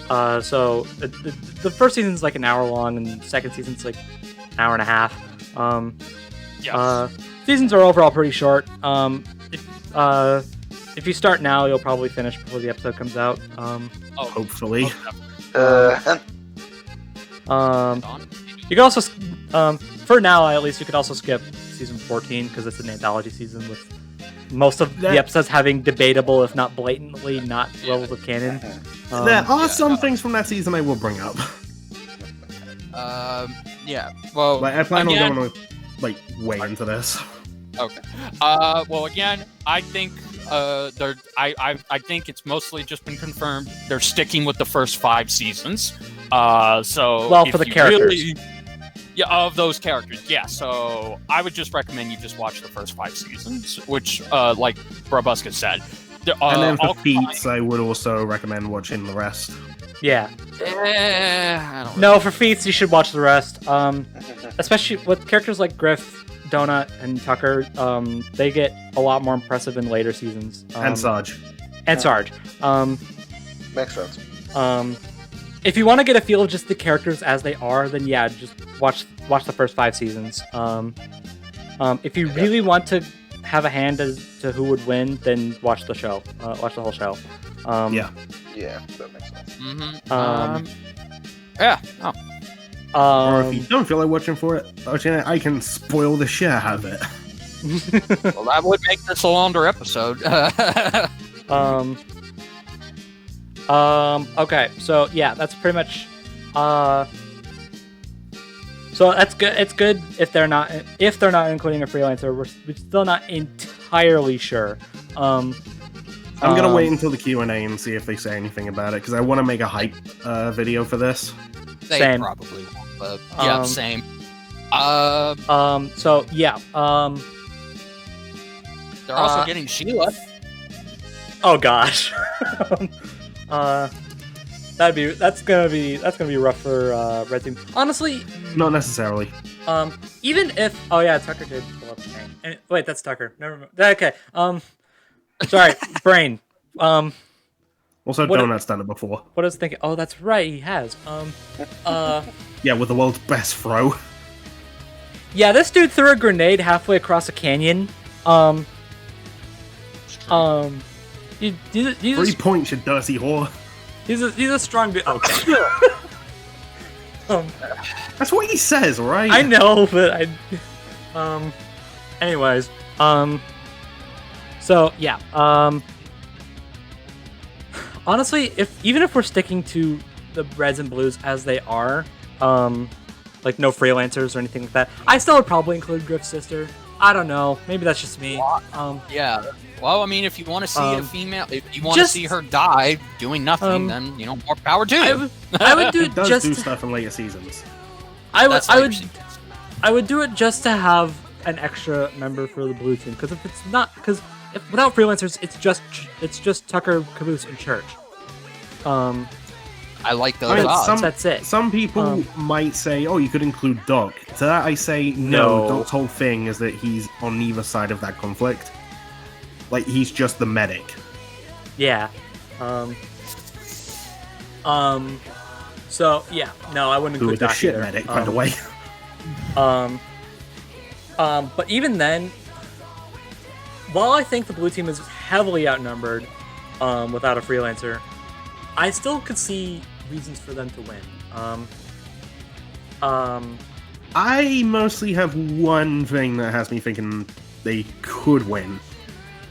So the first season's like an hour long, and the second season's like an hour and a half. Seasons are overall pretty short. If you start now, you'll probably finish before the episode comes out. Hopefully. You can also, for now at least, you could also skip season 14 because it's an anthology season with most of That- the episodes having debatable, if not blatantly, not levels of canon. There are some things from that season I will bring up. Yeah. Well, Like, I plan on again- going like way into this. Okay. Well, again, I think I think it's mostly just been confirmed they're sticking with the first 5 seasons. So Well, if for the you characters. yeah, of those characters, yeah. So I would just recommend you just watch the first 5 seasons, which, like Brobuscus said. And then for all feats, I would also recommend watching the rest. Yeah. I don't No, for feats, you should watch the rest. Especially with characters like Griff, Donut, and Tucker. They get a lot more impressive in later seasons. And Sarge. And Sarge. Makes sense. If you want to get a feel of just the characters as they are, then yeah, just watch the first 5 seasons. If you really want to have a hand as to who would win, then watch the show. Watch the whole show. Yeah. Yeah, that makes sense. Yeah. Oh. Or if you don't feel like watching it, I can spoil the shit out of it. Well, that would make this a longer episode. Okay, so yeah, that's pretty much. So that's good. It's good if they're not including a freelancer. We're still not entirely sure. I'm gonna wait until the Q&A and see if they say anything about it, because I want to make a hype video for this. They Same. probably won't, but yeah, same. So yeah. They're also getting Sheila. Oh gosh. That's gonna be rough for Red Team. Honestly, Not necessarily. even if Tucker did pull up the tank. And, wait, that's Tucker. Never mind. Okay. Sorry, brain. Also, What- Donut's done it before. What I was thinking. Oh, that's right. He has. Yeah, with the world's best throw. Yeah, this dude threw a grenade halfway across a canyon. He's 3 points, you dirty whore. he's a strong dude. Okay. That's what he says, right? I know, but anyways, so yeah, honestly, even if we're sticking to the Reds and Blues as they are, like no freelancers or anything like that, I still would probably include Griff's sister. I don't know, maybe that's just me. Yeah. Well, I mean, if you want to see a female, if you want to just- see her die doing nothing, then more power to you. I would do It does just do stuff in later seasons. I would That's I like would she- I would do it just to have an extra member for the blue team, because if without freelancers, it's just Tucker, Caboose, and Church. I like those I mean, odds. That's it. Some people might say, oh, you could include Doc. To that I say, no. No. Doc's whole thing is that he's on neither side of that conflict. Like, he's just the medic. Yeah. So yeah, no, I wouldn't Who include is the Doc shit either. medic, by the way. But even then, while I think the blue team is heavily outnumbered, without a freelancer, I still could see reasons for them to win. I mostly have one thing that has me thinking they could win.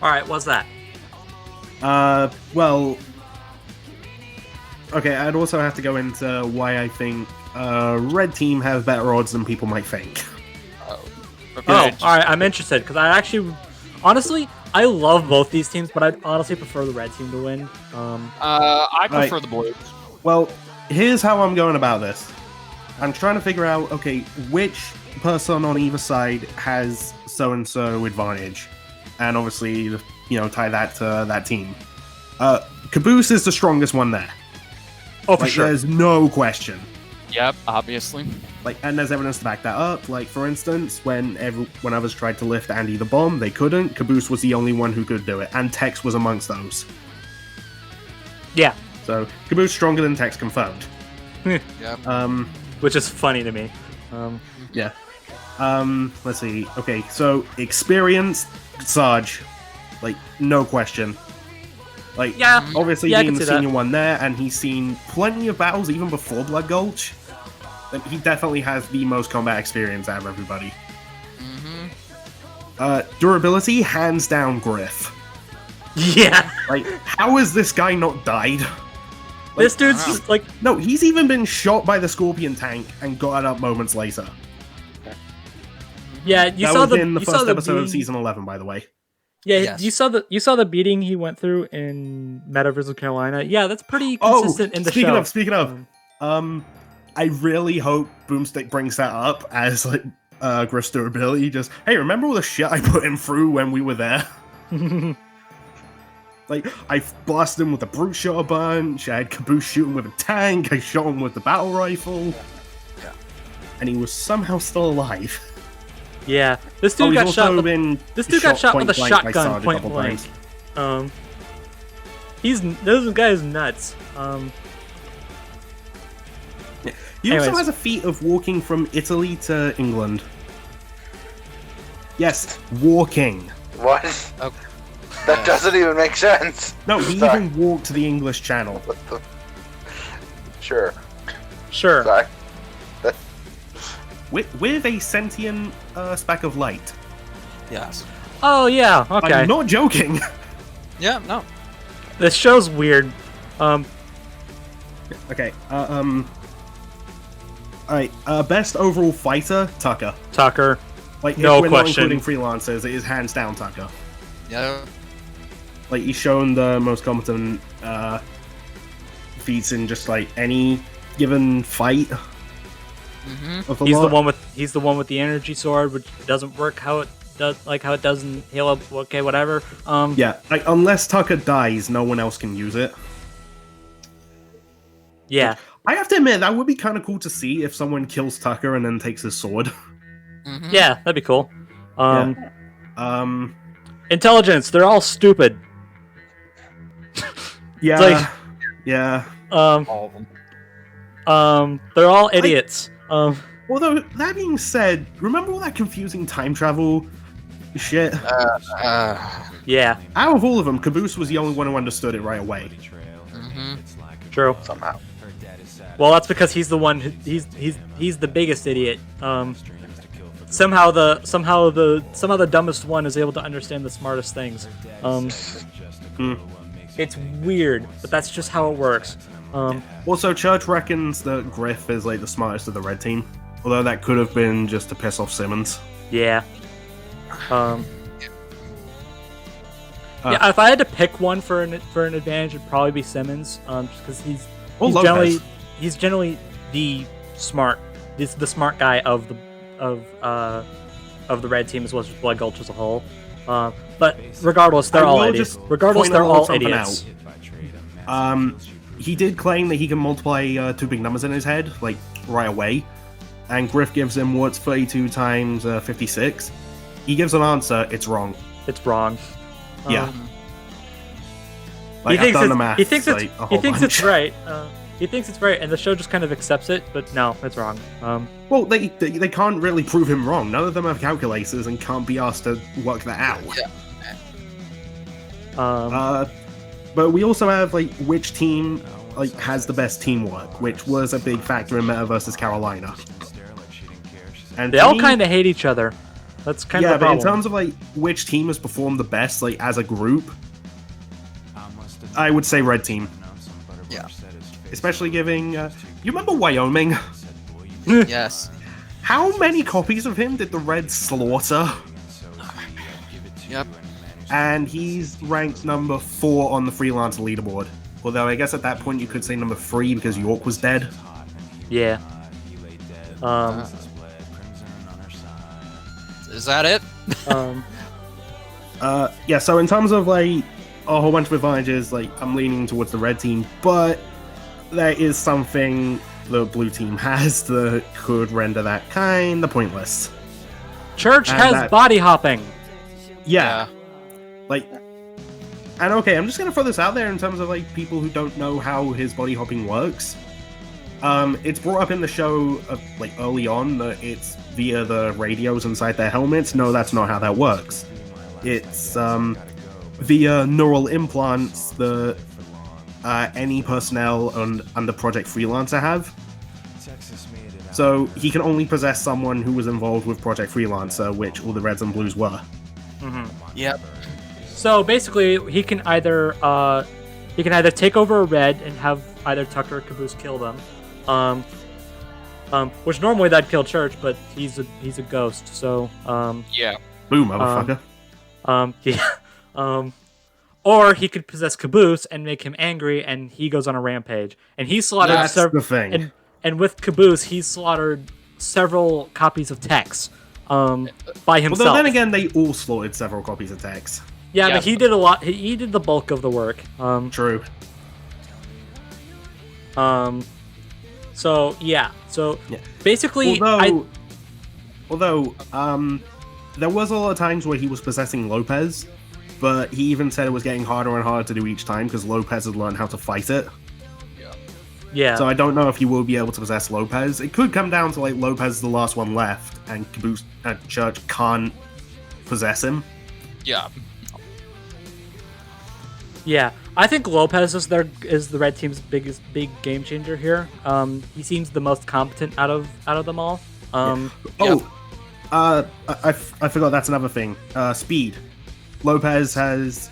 All right, what's that? Well... Okay, I'd also have to go into why I think Red Team have better odds than people might think. Okay. Oh, all right, I'm interested, because I actually, honestly, I love both these teams, but I'd honestly prefer the red team to win. I prefer Right. the Blues. Well, here's how I'm going about this. I'm trying to figure out, okay, which person on either side has so-and-so advantage. And obviously, tie that to that team. Caboose is the strongest one there. Oh, for Like, sure. there's no question. Yep, obviously. Like, and there's evidence to back that up. Like, for instance, when others tried to lift Andy the bomb, they couldn't. Caboose was the only one who could do it, and Tex was amongst those. Yeah, So, Caboose stronger than Tex confirmed. Yep. which is funny to me. Yeah. Let's see. Okay, so experience, Sarge. Like, no question. Like, Yeah, obviously yeah, I being can the see that. senior one there, and he's seen plenty of battles even before Blood Gulch. Then he definitely has the most combat experience out of everybody. Durability, hands down, Griff. Yeah. Like, how has this guy not died? This dude's just like... No, he's even been shot by the Scorpion tank and got up moments later. Yeah, you saw was the in the first episode beating... of season 11, by the way. Yeah, Yes. you saw the beating he went through in Meta vs. Carolina. Yeah, that's pretty consistent in the show. Speaking of, I really hope Boomstick brings that up as like Griff's durability. Just, hey, remember all the shit I put him through when we were there? Like, I blasted him with a brute shot a bunch, I had Caboose shoot him with a tank, I shot him with the battle rifle. Yeah. And he was somehow still alive. Yeah, this dude got shot. This dude got shot with a shotgun point blank. This guy is nuts. He also Anyways. has a feat of walking from Italy to England. Yes, walking. What? Okay. That doesn't even make sense. No, he Sorry. even walked to the English Channel. Sure. Sure. Sorry. With a sentient speck of light. Yes. Oh yeah. Okay. I'm not joking. Yeah. No. This show's weird. Okay. Alright. Best overall fighter, Tucker. Tucker. Like, No if we're question. not including freelancers, it is hands down Tucker. Yeah. Like, he's shown the most competent feats in just like any given fight. Mm-hmm. Of the He's lot. the one with the energy sword, which doesn't work how it does in Halo. Okay, whatever. Yeah, like unless Tucker dies, no one else can use it. Yeah. I have to admit, that would be kind of cool to see if someone kills Tucker and then takes his sword. Mm-hmm. Yeah, that'd be cool. Yeah. Intelligence. They're all stupid. Yeah. like- Yeah. All of them. They're all idiots. Although, that being said, remember all that confusing time travel shit? Yeah. Out of all of them, Caboose was the only one who understood it right away. Mm-hmm. True. Somehow. Well, that's because he's the one. He's the biggest idiot. Somehow the dumbest one is able to understand the smartest things. It's weird, but that's just how it works. Also, Church reckons that Griff is like the smartest of the red team. Although that could have been just to piss off Simmons. Yeah. Yeah. If I had to pick one for an advantage, it'd probably be Simmons. Just because he's generally the smart guy of the red team as well as Blood Gulch as a whole. But regardless, they're all idiots. Regardless, they're all idiots. He did claim that he can multiply two big numbers in his head, like, right away. And Griff gives him what's 32 times 56. He gives an answer, it's wrong. It's wrong. Yeah. Like, I've done the math. He thinks bunch. it's right. He thinks it's right, and the show just kind of accepts it. But no, it's wrong. Well, they can't really prove him wrong. None of them have calculators and can't be asked to work that out. Yeah. But we also have like which team like has the best teamwork, which was a big factor in Meta versus Carolina. And they for all me- kind of hate each other. That's kind of yeah, the but in problem. terms of like which team has performed the best, like as a group, I would say Red Team. Yeah. Especially giving. You remember Wyoming? Yes. How many copies of him did the Reds slaughter? Yep. And he's ranked number 4 on the freelancer leaderboard. Although I guess at that point you could say number 3 because York was dead. Yeah. Is that it? Yeah, so in terms of like a whole bunch of advantages, like I'm leaning towards the red team, but there is something the blue team has that could render that kind of pointless. Church And has that- body hopping. Yeah. Like, and okay, I'm just gonna throw this out there in terms of like people who don't know how his body hopping works. It's brought up in the show like early on that it's via the radios inside their helmets. No, that's not how that works. It's via neural implants that any personnel under Project Freelancer have. So he can only possess someone who was involved with Project Freelancer, which all the Reds and Blues were. Yep. So basically, he can either take over a red and have either Tucker or Caboose kill them, which normally that'd kill Church, but he's a ghost, so Yeah. Boom, motherfucker. yeah, or he could possess Caboose and make him angry, and he goes on a rampage, and he slaughtered That's the thing. and with Caboose, he slaughtered several copies of Tex, by himself. Although then again, they all slaughtered several copies of Tex. Yeah, Yeah. but he did a lot. He did the bulk of the work. True. So yeah. So Yeah. basically, Although, there was a lot of times where he was possessing Lopez, but he even said it was getting harder and harder to do each time because Lopez had learned how to fight it. yeah. So I don't know if he will be able to possess Lopez. It could come down to like Lopez is the last one left, and Caboose Church can't possess him. Yeah. Yeah, I think Lopez is the red team's big game changer here. He seems the most competent out of them all. I forgot that's another thing. Speed. Lopez has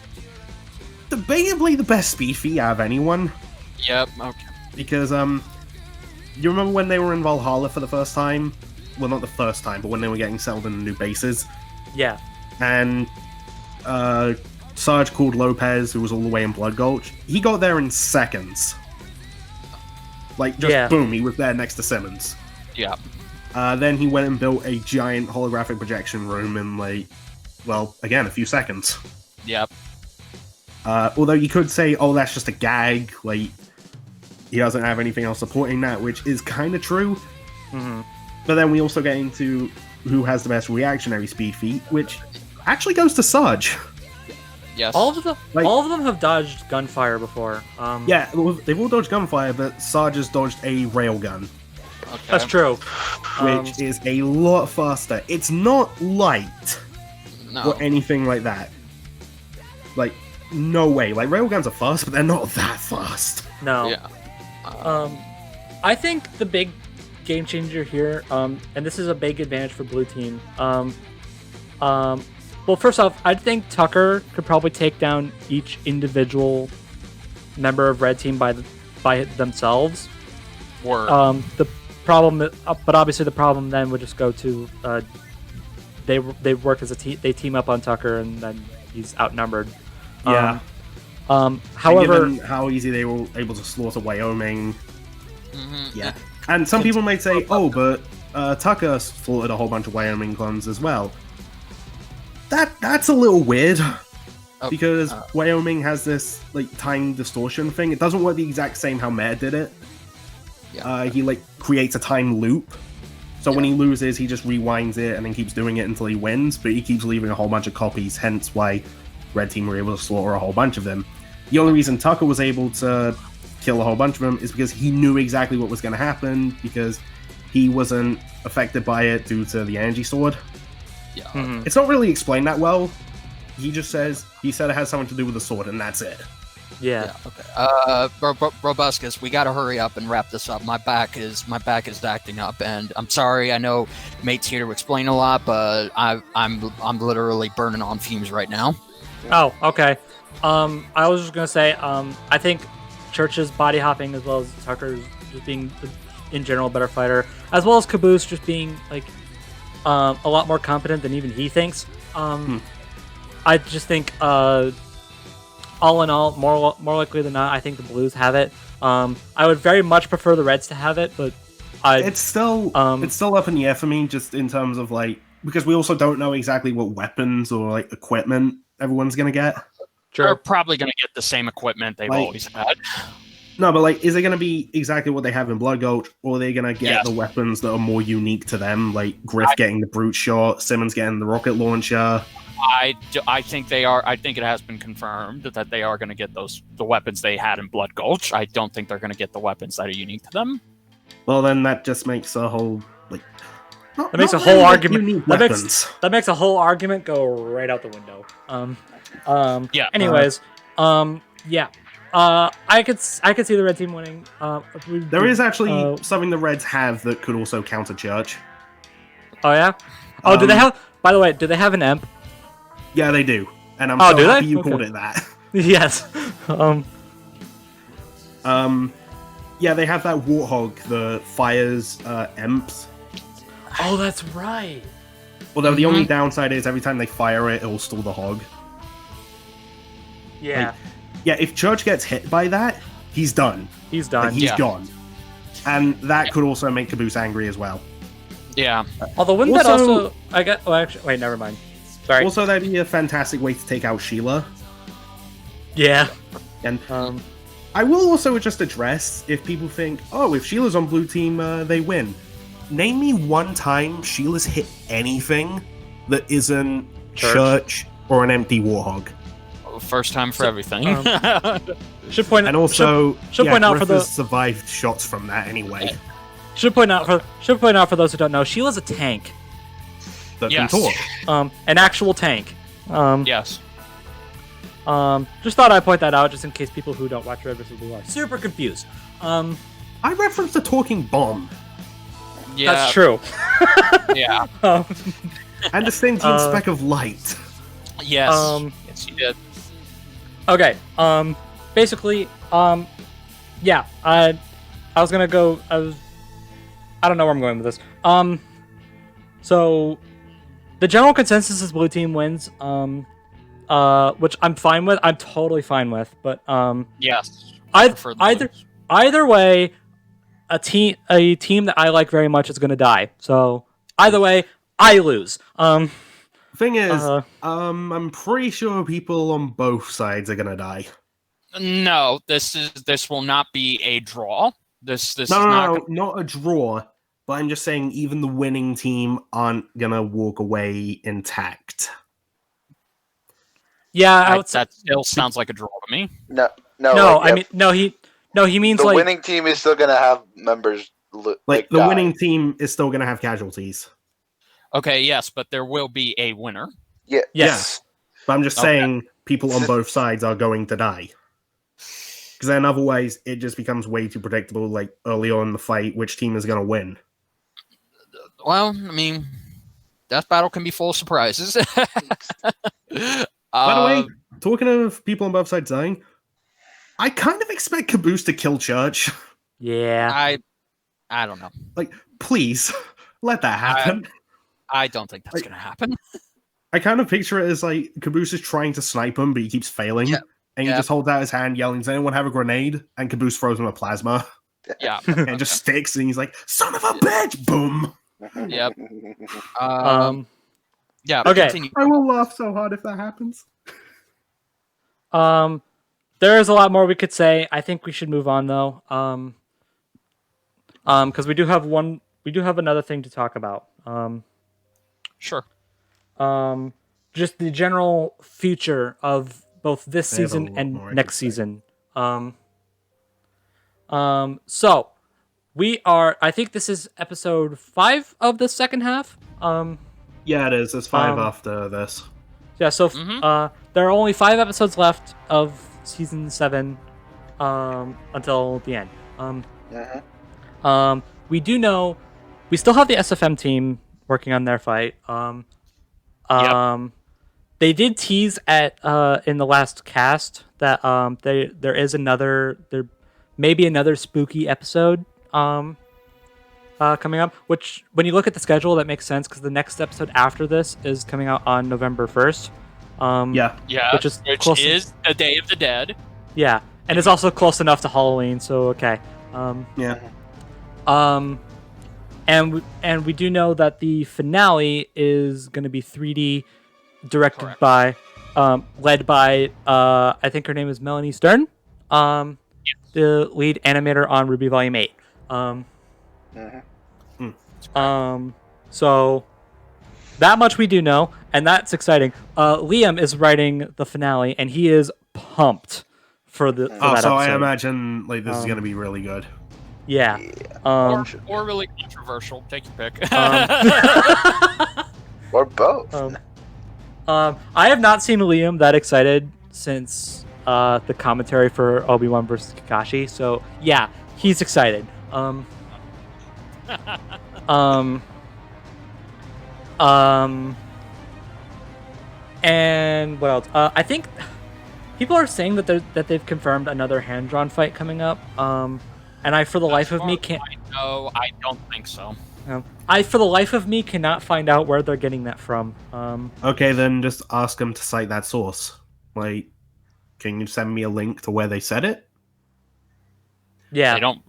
debatably the best speed feat out of anyone. Yep. Okay. Because you remember when they were in Valhalla for the first time? Well, not the first time, but when they were getting settled in the new bases. Yeah, And Sarge called Lopez, who was all the way in Blood Gulch. He got there in seconds. Like, just boom, he was there next to Simmons. Yeah. Then he went and built a giant holographic projection room in, like, well, again, a few seconds. Yep. Although you could say, oh, that's just a gag, like, he doesn't have anything else supporting that, which is kind of true. Mm-hmm. But then we also get into who has the best reactionary speed feat, which actually goes to Sarge. Yes. all of them have dodged gunfire before. Yeah, well, they've all dodged gunfire, but Sarge has dodged a railgun, Okay. That's true. which is a lot faster. It's not light No. or anything like that. Like, no way. Like, railguns are fast, but they're not that fast. No. Yeah. I think the big game changer here, and this is a big advantage for blue team. Well, first off, I think Tucker could probably take down each individual member of red team by themselves. Word. The problem, but obviously the problem then would just go to they work as a team. They team up on Tucker, and then he's outnumbered. Yeah. However, And given how easy they were able to slaughter Wyoming, Mm-hmm. yeah. And some people might say, oh, but Tucker slaughtered a whole bunch of Wyoming clones as well. That's a little weird. Because Wyoming has this like time distortion thing. It doesn't work the exact same how Mare did it. Yeah. He like creates a time loop. So when he loses, he just rewinds it and then keeps doing it until he wins. But he keeps leaving a whole bunch of copies. Hence why Red Team were able to slaughter a whole bunch of them. The only reason Tucker was able to kill a whole bunch of them is because he knew exactly what was going to happen. Because he wasn't affected by it due to the energy sword. Yeah. Mhm. It's not really explained that well. He said it has something to do with the sword, and that's it. yeah. Okay. Brobuscus, we gotta hurry up and wrap this up. My back is acting up, and I'm sorry. I know Mate's here to explain a lot, but I'm literally burning on fumes right now. Oh, okay. I was just gonna say, I think Church's body hopping as well as Tucker's just being, in general, a better fighter, as well as Caboose just being like a lot more competent than even he thinks. I just think, all in all, more likely than not, I think the Blues have it. I would very much prefer the Reds to have it, but It's still up in the air for me, just in terms of like, because we also don't know exactly what weapons or like equipment everyone's gonna get. They're probably gonna get the same equipment they've always had. No, but like, is it gonna be exactly what they have in Blood Gulch, or are they gonna get the weapons that are more unique to them, like Griff getting the brute shot, Simmons getting the rocket launcher? I think they are. I think it has been confirmed that they are going to get the weapons they had in Blood Gulch. I don't think they're going to get the weapons that are unique to them. Well, then that just makes a whole like that makes a whole argument. That makes a whole argument go right out the window. Yeah. Anyways, yeah. I could see the red team winning. There is actually something the Reds have that could also counter Church. Oh yeah. Oh, do they have? By the way, do they have an Emp? Yeah, they do. And I'm Oh, so do happy they? you Okay. called it that. Yes. Yeah, they have that warthog that fires imps. Oh, that's right. Although the only downside is every time they fire it, it'll stall the hog. Yeah. Yeah, if Church gets hit by that, he's done. He's done. Like, he's gone. And that could also make Caboose angry as well. Yeah. Although wouldn't that Also- also... I get... Oh, actually... Wait, never mind. Sorry. Also, that'd be a fantastic way to take out Sheila. Yeah. And Um... I will also just address if people think, oh, if Sheila's on blue team, they win. Name me one time Sheila's hit anything that isn't Church or an empty warthog. First time for everything. Should point... And also, should point out for Griff the... has survived shots from that anyway. Should point out for those who don't know, Sheila's a tank. That Yes. can talk. An actual tank. Yes. Just thought I'd point that out, just in case people who don't watch Red vs. Blue are super confused. I referenced a talking bomb Yeah. That's true. Yeah. and a sentient speck of light. Yes. Yes, you did. Okay. Basically, yeah. I was gonna go. I don't know where I'm going with this. So the general consensus is blue team wins. Which I'm fine with. I'm totally fine with. But Yes. I prefer the Blues. either way, a team that I like very much is gonna die. So either way, I lose. Thing is, I'm pretty sure people on both sides are gonna die. No, this will not be a draw. This is No, not. not a draw. But I'm just saying, even the winning team aren't gonna walk away intact. Yeah, That still sounds like a draw to me. No, I mean, he means the like winning team is still gonna have members Like the die. winning team is still gonna have casualties. Okay, yes, but there will be a winner. Yeah. Yes. But I'm just Okay. saying, people on both sides are going to die. Because then otherwise, it just becomes way too predictable. Like early on in the fight, which team is gonna win? Well, I mean, Death Battle can be full of surprises. By the way, talking of people on both sides dying, I kind of expect Caboose to kill Church. yeah. I don't know. Like, please, let that happen. I don't think that's going to happen. I kind of picture it as like Caboose is trying to snipe him, but he keeps failing. Yeah. And he Yeah. just holds out his hand, yelling, "Does anyone have a grenade?" And Caboose throws him a plasma. Yeah. And it just sticks, and he's like, "Son of a bitch!" Boom. Yep. Yeah. Okay. Continue. I will laugh so hard if that happens. There is a lot more we could say. I think we should move on though. Because we do have another thing to talk about. Sure. Just the general future of both this I have a season lot and more I next could say. season. So we are. I think this is episode 5 of the second half. Yeah, it is. There's 5 Um, after this. Yeah. So there are only 5 episodes left of season 7 until the end. We do know we still have the SFM team working on their fight. They did tease at in the last cast that there may be another spooky episode coming up. Which, when you look at the schedule, that makes sense because the next episode after this is coming out on November 1st. Yeah. Yeah. Which is close to- is the Day of the Dead. Yeah, and it's also close enough to Halloween, so okay. Yeah. And we do know that the finale is going to be 3D, directed Correct. by, led by, I think her name is Melanie Stern, the lead animator on RWBY Volume 8. So that much we do know, and that's exciting. Liam is writing the finale, and he is pumped for that So I episode. imagine like this is gonna be really good. Yeah. Or really controversial. Take your pick. Or both. I have not seen Liam that excited since the commentary for Obi-Wan versus Kakashi. So yeah, he's excited. And what else? I think people are saying that they've confirmed another hand-drawn fight coming up. And I, for the life of me, can't. No, I don't think so. I, for the life of me, cannot find out where they're getting that from. Okay, then just ask them to cite that source. Like, can you send me a link to where they said it? Yeah. They don't.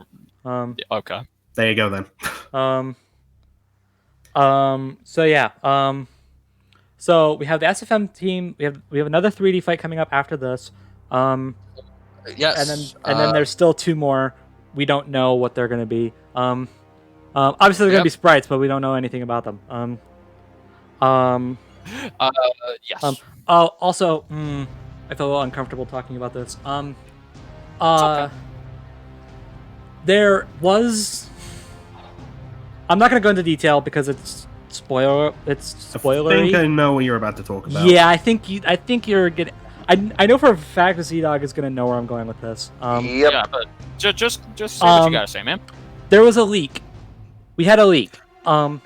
Okay. There you go then. So yeah. So we have the SFM team. We have another 3D fight coming up after this. Yes. And then there's still 2 more. We don't know what they're going to be. Obviously they're going to be sprites, but we don't know anything about them. Yes. Also, I feel a little uncomfortable talking about this. Okay. There was. I'm not going to go into detail because it's spoilery. I think I know what you're about to talk about. Yeah, I think you're getting. I know for a fact that ZDogg is going to know where I'm going with this. Yep. Yeah, but just say what you gotta say, man. There was a leak. We had a leak. I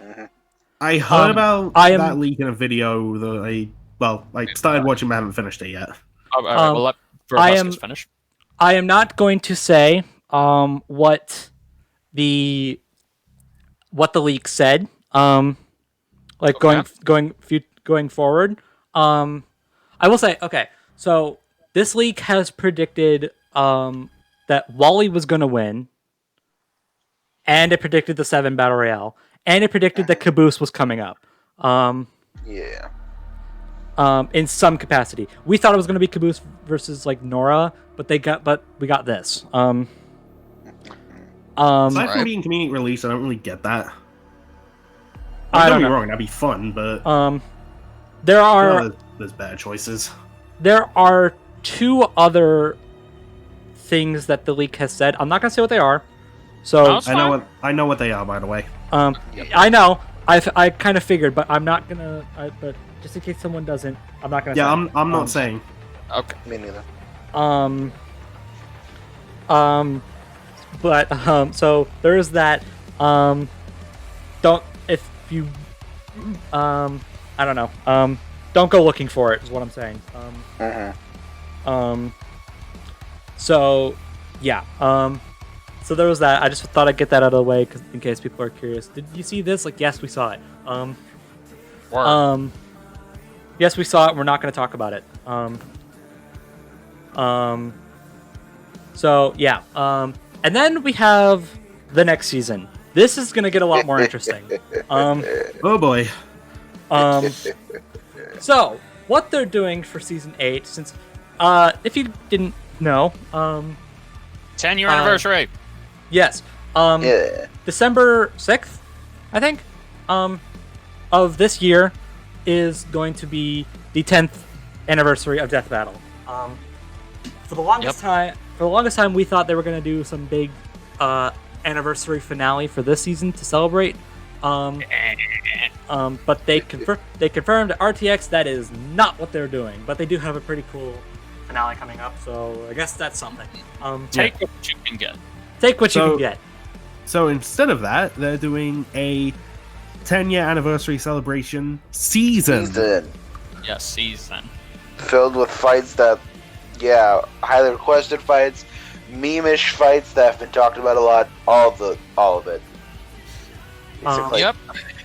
heard about that leak in a video that I started watching but haven't finished it yet. All right, we'll let Brobuscus finish. I am not going to say what the leak said. Going forward. I will say, okay, so this leak has predicted that Wally was going to win, and it predicted the 7 Battle Royale, and it predicted that Caboose was coming up. Yeah. In some capacity. We thought it was going to be Caboose versus like Nora, but we got this. Aside from being community release, I don't really get that. Don't get me wrong, that'd be fun, but there's bad choices. There are 2 other things that the leak has said. I'm not gonna say what they are. So I know what they are, by the way. I know. I kind of figured, but I'm not gonna. But just in case someone doesn't, I'm not gonna. Yeah, say. I'm not saying. Okay. Me neither. But so there is that. Don't if you. I don't know. Don't go looking for it. Is what I'm saying. So, yeah. So there was that. I just thought I'd get that out of the way, because in case people are curious. Did you see this? Like, yes, we saw it. Yes, we saw it. We're not going to talk about it. So yeah. And then we have the next season. This is going to get a lot more interesting. Oh boy. So what they're doing for season 8, since if you didn't know, 10-year anniversary. Yes. Yeah. December 6th, I think, of this year is going to be the 10th anniversary of Death Battle. For the longest time, we thought they were going to do some big anniversary finale for this season to celebrate. But they confirmed at RTX that is not what they're doing. But they do have a pretty cool finale coming up, so I guess that's something. Take what you can get. Take what you can get. So instead of that, they're doing a 10-year anniversary celebration season. Yes, season. Filled with fights that, highly requested fights, meme-ish fights that have been talked about a lot. All of it. Yep.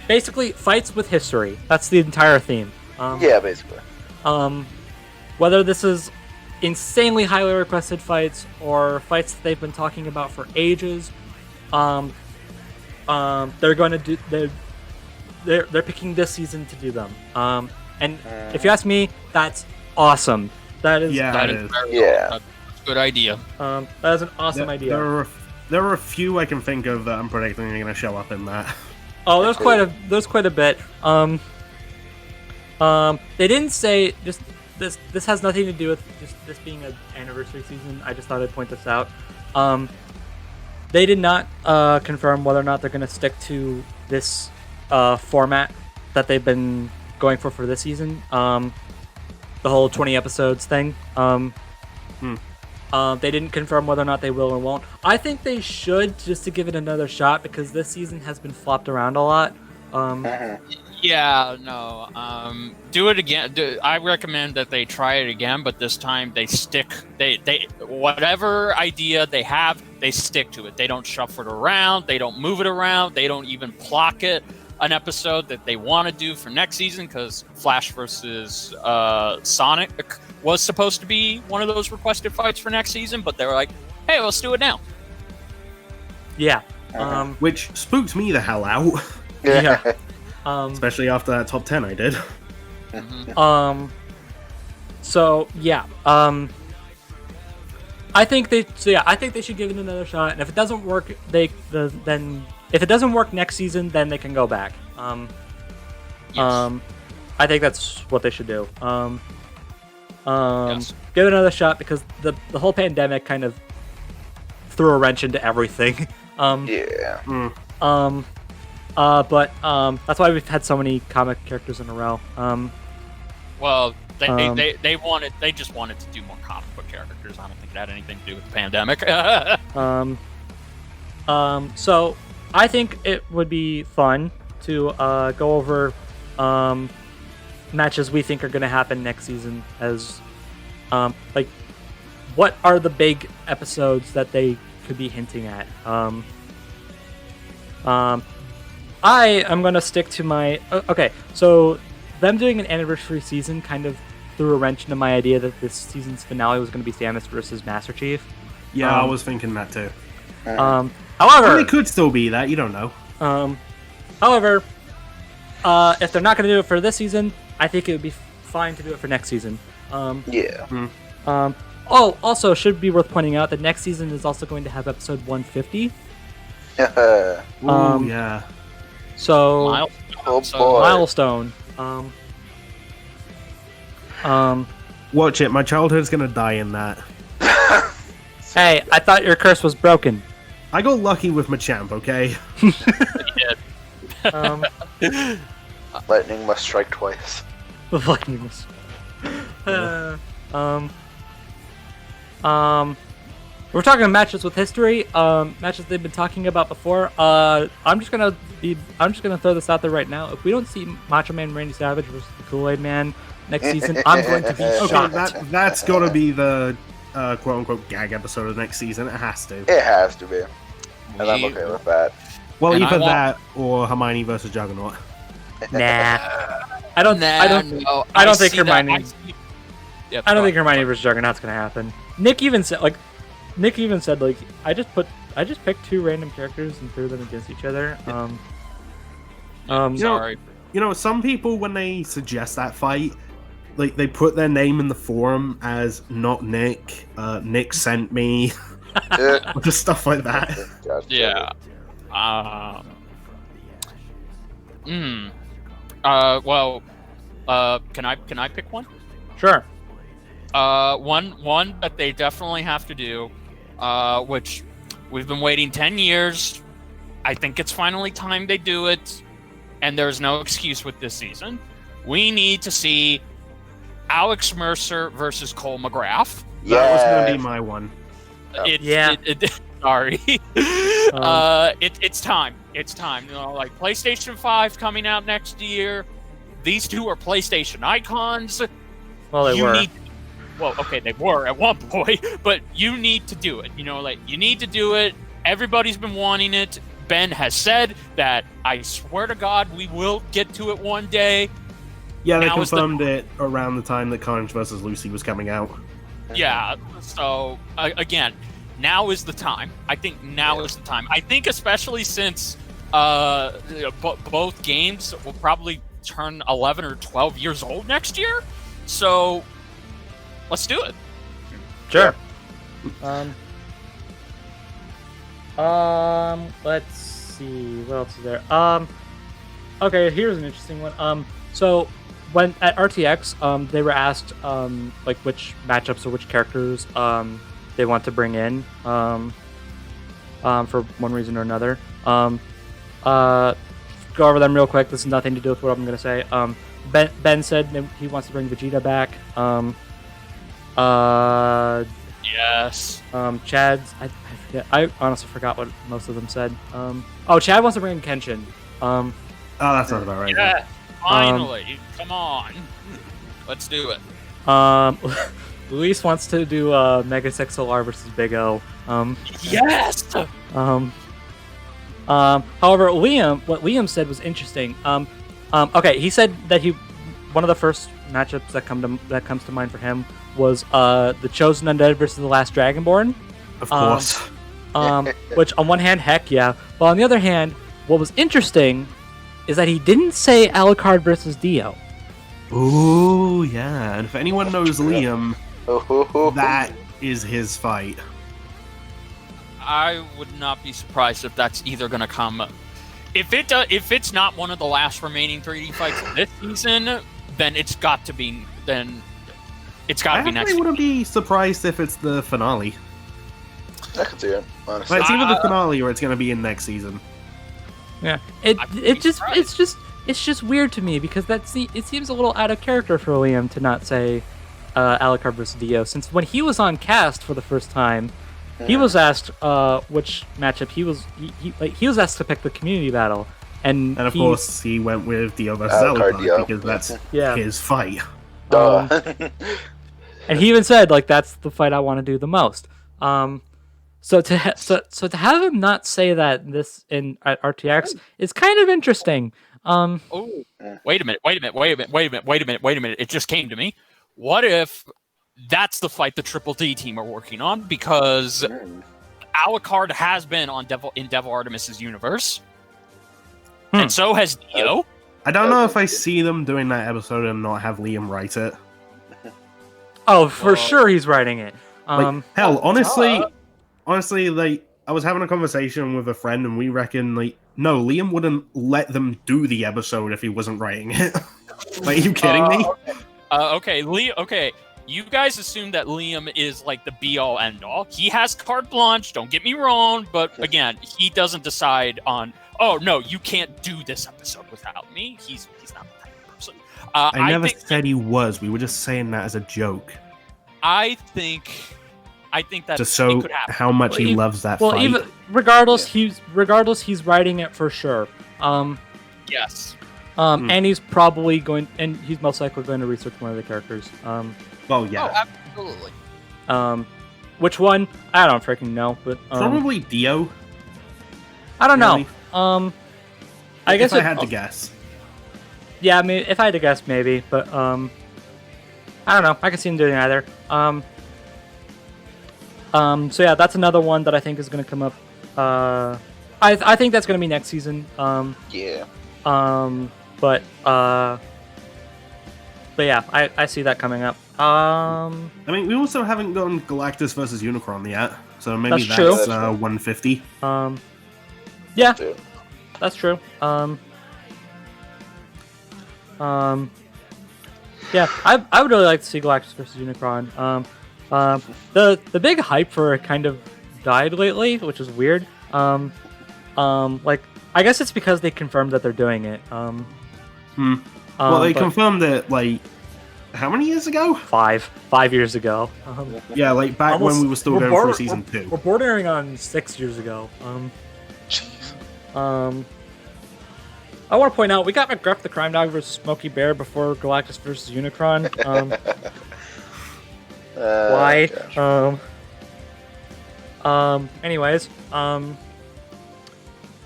Basically, fights with history. That's the entire theme. Basically. Whether this is insanely highly requested fights or fights that they've been talking about for ages, they're going to do. They're picking this season to do them. And if you ask me, that's awesome. That is. That's a good idea. That is an awesome idea. There are a few I can think of that I'm predicting are going to show up in that. Oh, there's quite a bit. They didn't say just this. This has nothing to do with just this being an anniversary season. I just thought I'd point this out. They did not confirm whether or not they're going to stick to this format that they've been going for this season. The whole 20 episodes thing. They didn't confirm whether or not they will or won't. I think they should, just to give it another shot, because this season has been flopped around a lot. Yeah, no. Do it again. I recommend that they try it again, but this time they stick. They whatever idea they have, they stick to it. They don't shuffle it around. They don't move it around. They don't even block it. An episode that they want to do for next season, because Flash versus Sonic was supposed to be one of those requested fights for next season, but they were like, "Hey, let's do it now." Yeah. Which spooks me the hell out, Yeah. especially after that top 10 I did. So yeah. I think they should give it another shot, and if it doesn't work, then if it doesn't work next season, then they can go back. Yes. I think that's what they should do. Yes. Give it another shot, because the whole pandemic kind of threw a wrench into everything. Yeah. But that's why we've had so many comic characters in a row. Well, they just wanted to do more comic book characters. I don't think it had anything to do with the pandemic. So I think it would be fun to go over matches we think are going to happen next season, as like what are the big episodes that they could be hinting at. I am going to stick to my okay. So them doing an anniversary season kind of threw a wrench into my idea that this season's finale was going to be Samus versus Master Chief. Yeah, I was thinking that too. However, Well, it could still be that, you don't know. However, if they're not going to do it for this season, I think it would be fine to do it for next season. Yeah. Oh, also, should be worth pointing out that next season is also going to have episode 150. Ooh, yeah. So Oh boy. milestone. Watch it, my childhood's gonna die in that. Hey, I thought your curse was broken. I got lucky with Machamp, okay? Lightning must strike twice. Lightning was. We're talking matches with history, matches they've been talking about before. I'm just gonna throw this out there right now. If we don't see Macho Man Randy Savage versus the Kool-Aid Man next season, I'm going to be Okay, shocked. that's gotta be the quote-unquote gag episode of next season. It has to. It has to be. And I'm okay with that. Well, And either I want- that or Hermione versus Juggernaut. Nah, I don't think Hermione. I don't think Hermione versus Juggernaut's gonna happen. Nick even said I just picked two random characters and threw them against each other. Sorry. You know, some people, when they suggest that fight, like, they put their name in the forum as not Nick, Nick sent me, just stuff like that. Gotcha. Yeah. Well. Can I pick one? Sure. One that they definitely have to do, which we've been waiting 10 years. I think it's finally time they do it, and there's no excuse with this season. We need to see Alex Mercer versus Cole McGrath. That was gonna be Yeah. my one. Sorry. It's time. It's time. You know, like PlayStation 5 coming out next year. These two are PlayStation icons. Well, they were. Well, okay, they were at one point, but you need to do it. You know, like, you need to do it. Everybody's been wanting it. Ben has said that, I swear to God, we will get to it one day. Yeah, they Now is the- confirmed it around the time that Carnage vs. Lucy was coming out. Yeah, so, again, now is the time. I think now is the time. I think especially since both games will probably turn 11 or 12 years old next year. So, let's do it. Sure. Let's see. What else is there? Okay, here's an interesting one. So when at RTX, they were asked like which matchups or which characters they want to bring in for one reason or another. Go over them real quick. This has nothing to do with what I'm gonna say. Ben said that he wants to bring Vegeta back. Yes. Chad's I forget. I honestly forgot what most of them said. Chad wants to bring in Kenshin. Oh, that sounds about right. Yeah, finally. Come on. Let's do it. Luis wants to do Mega XLR versus Big O. Yes! However, what Liam said was interesting. Okay, he said that one of the first matchups that comes to mind for him was the Chosen Undead versus the Last Dragonborn. Of course. Which on one hand, heck yeah, but on the other hand, what was interesting is that he didn't say Alucard versus Dio. Ooh, yeah. And if anyone knows Liam, that is his fight. I would not be surprised if that's either going to come. If it's not one of the last remaining 3D fights this season, then it's got to be. Then it's got to be next. I wouldn't be surprised if it's the finale. I could see it, honestly. But it's either the finale or it's going to be in next season. Yeah, it's just weird to me because it seems a little out of character for Liam to not say Alucard versus Dio, since when he was on cast for the first time, he was asked which matchup he was was asked to pick the community battle, and of course he went with Dio versus Alucard, Alucard because that's his fight. And he even said like that's the fight I want to do the most. So to have him not say that at RTX is kind of interesting. Oh, wait a minute! It just came to me. What if that's the fight the Triple D team are working on? Because Alucard has been in Devil Artemis's universe, and so has Dio. I don't know if I see them doing that episode and not have Liam write it. Oh, for sure he's writing it. Hell, honestly, like I was having a conversation with a friend, and we reckon no, Liam wouldn't let them do the episode if he wasn't writing it. Like, are you kidding me? Okay. You guys assume that Liam is like the be-all, end-all. He has carte blanche, don't get me wrong, but again, he doesn't decide on, oh, no, you can't do this episode without me. He's not the type of person. I never said he was. We were just saying that as a joke. I think that to show how much he loves that fight. Even regardless, he's writing it for sure. Yes. And he's probably he's most likely going to research one of the characters. Well, yeah. Oh, absolutely. Which one? I don't freaking know, but probably Dio. I don't really? know. I guess I had to guess. Yeah, I mean, if I had to guess, maybe, but I don't know. I can see him doing either. So yeah, that's another one that I think is going to come up. I think that's going to be next season. Yeah. But yeah, I see that coming up. I mean, we also haven't gotten Galactus versus Unicron yet, so maybe that's true. 150. Yeah, that's true. Yeah, I would really like to see Galactus versus Unicron. The big hype for it kind of died lately, which is weird. Like I guess it's because they confirmed that they're doing it. Well, they confirmed it like how many years ago? 5 years ago. Yeah, like back when we were still going through season 2. We're bordering on 6 years ago. I want to point out we got McGruff the Crime Dog versus Smokey Bear before Galactus versus Unicron. Why? Gosh. Anyways.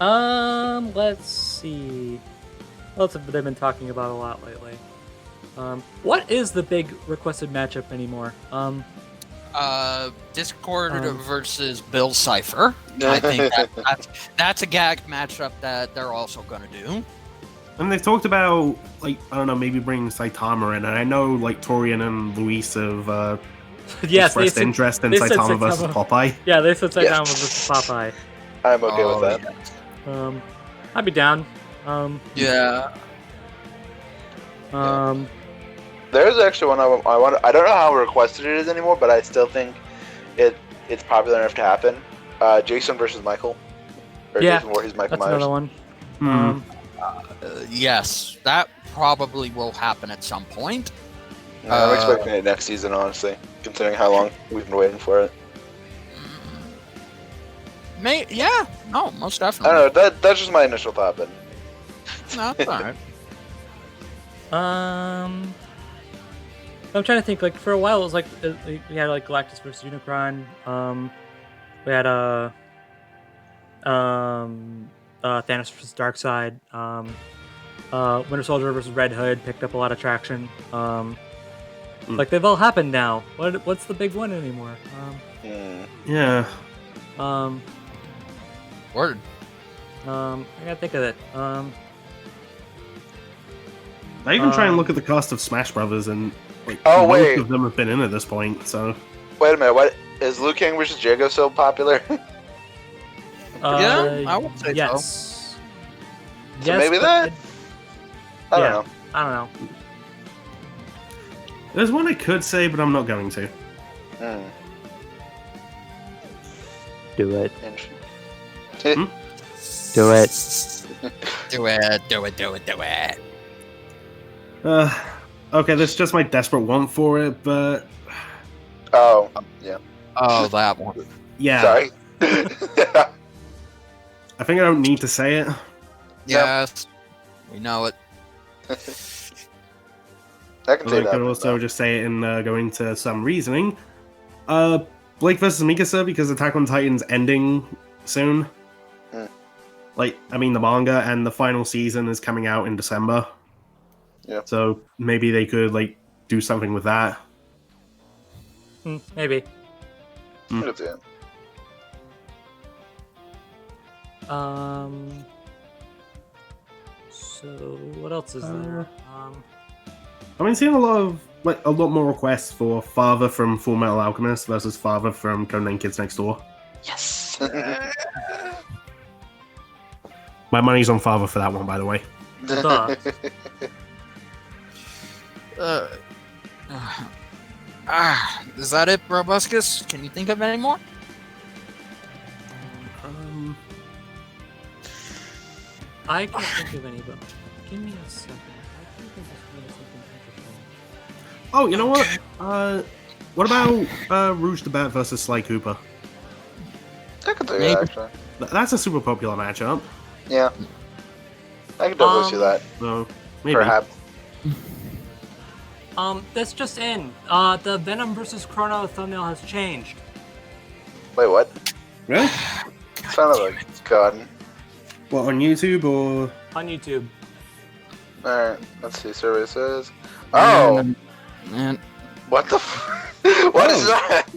Let's see. What else have they been talking about a lot lately? What is the big requested matchup anymore? Discord versus Bill Cipher. I think that's a gag matchup that they're also going to do. And they've talked about, like, I don't know, maybe bringing Saitama in. And I know, like, Torian and Luis have expressed interest in Saitama versus Popeye. Yeah, they said Saitama versus Popeye. I'm okay with that. Yeah. I'd be down. Yeah. There's actually one I want. I don't know how requested it is anymore, but I still think it's popular enough to happen. Jason versus Michael. Or Yeah, Jason Voorhees, Michael that's Myers. another one. Yes, that probably will happen at some point. I'm expecting it next season, honestly, considering how long we've been waiting for it. Most definitely. I don't know. That's just my initial thought, but No, it's all right. I'm trying to think. Like for a while, it was like we had like Galactus versus Unicron. We had Thanos versus Darkseid. Winter Soldier versus Red Hood picked up a lot of traction. Like they've all happened now. What's the big one anymore? Yeah. Word. I gotta think of it. I even try and look at the cast of Smash Brothers, and like, Oh, most wait. of them have been in at this point. So Wait a minute. What is Liu Kang versus Jago so popular? Yeah, I would say so. yes. So maybe that? I don't know. I don't know. there's one I could say, but I'm not going to. Do it. Interesting. Do it. Do it. Do it. Do it. Do it. Okay, that's just my desperate want for it, but Oh, yeah. Oh, that one. yeah, Sorry. I think I don't need to say it. Yes. We know it. I can But say I that. could also just say it and go into some reasoning. Blake versus Mikasa, because Attack on Titan's ending soon. Like, I mean, the manga and the final season is coming out in December. Yeah. So maybe they could, like, do something with that. Maybe. I can see it. So what else is there? I've been seeing a lot more requests for Father from Full Metal Alchemist versus Father from Codename Kids Next Door. Yes. My money's on Father for that one, by the way. Duh. Is that it, Brobuscus? Can you think of any more? I can't think of any, but give me a second. I think there's something interesting. Oh, you know what? What about Rouge the Bat versus Sly Cooper? I can see Maybe. that, actually. That's a super popular matchup. Yeah. I can definitely see that. So maybe. Perhaps. That's just in. The Venom versus Chrono thumbnail has changed. Wait, what? Really? Sounded like God. What, on YouTube or? On YouTube. Alright, let's see. Survey says. Oh! Man, What the What is that?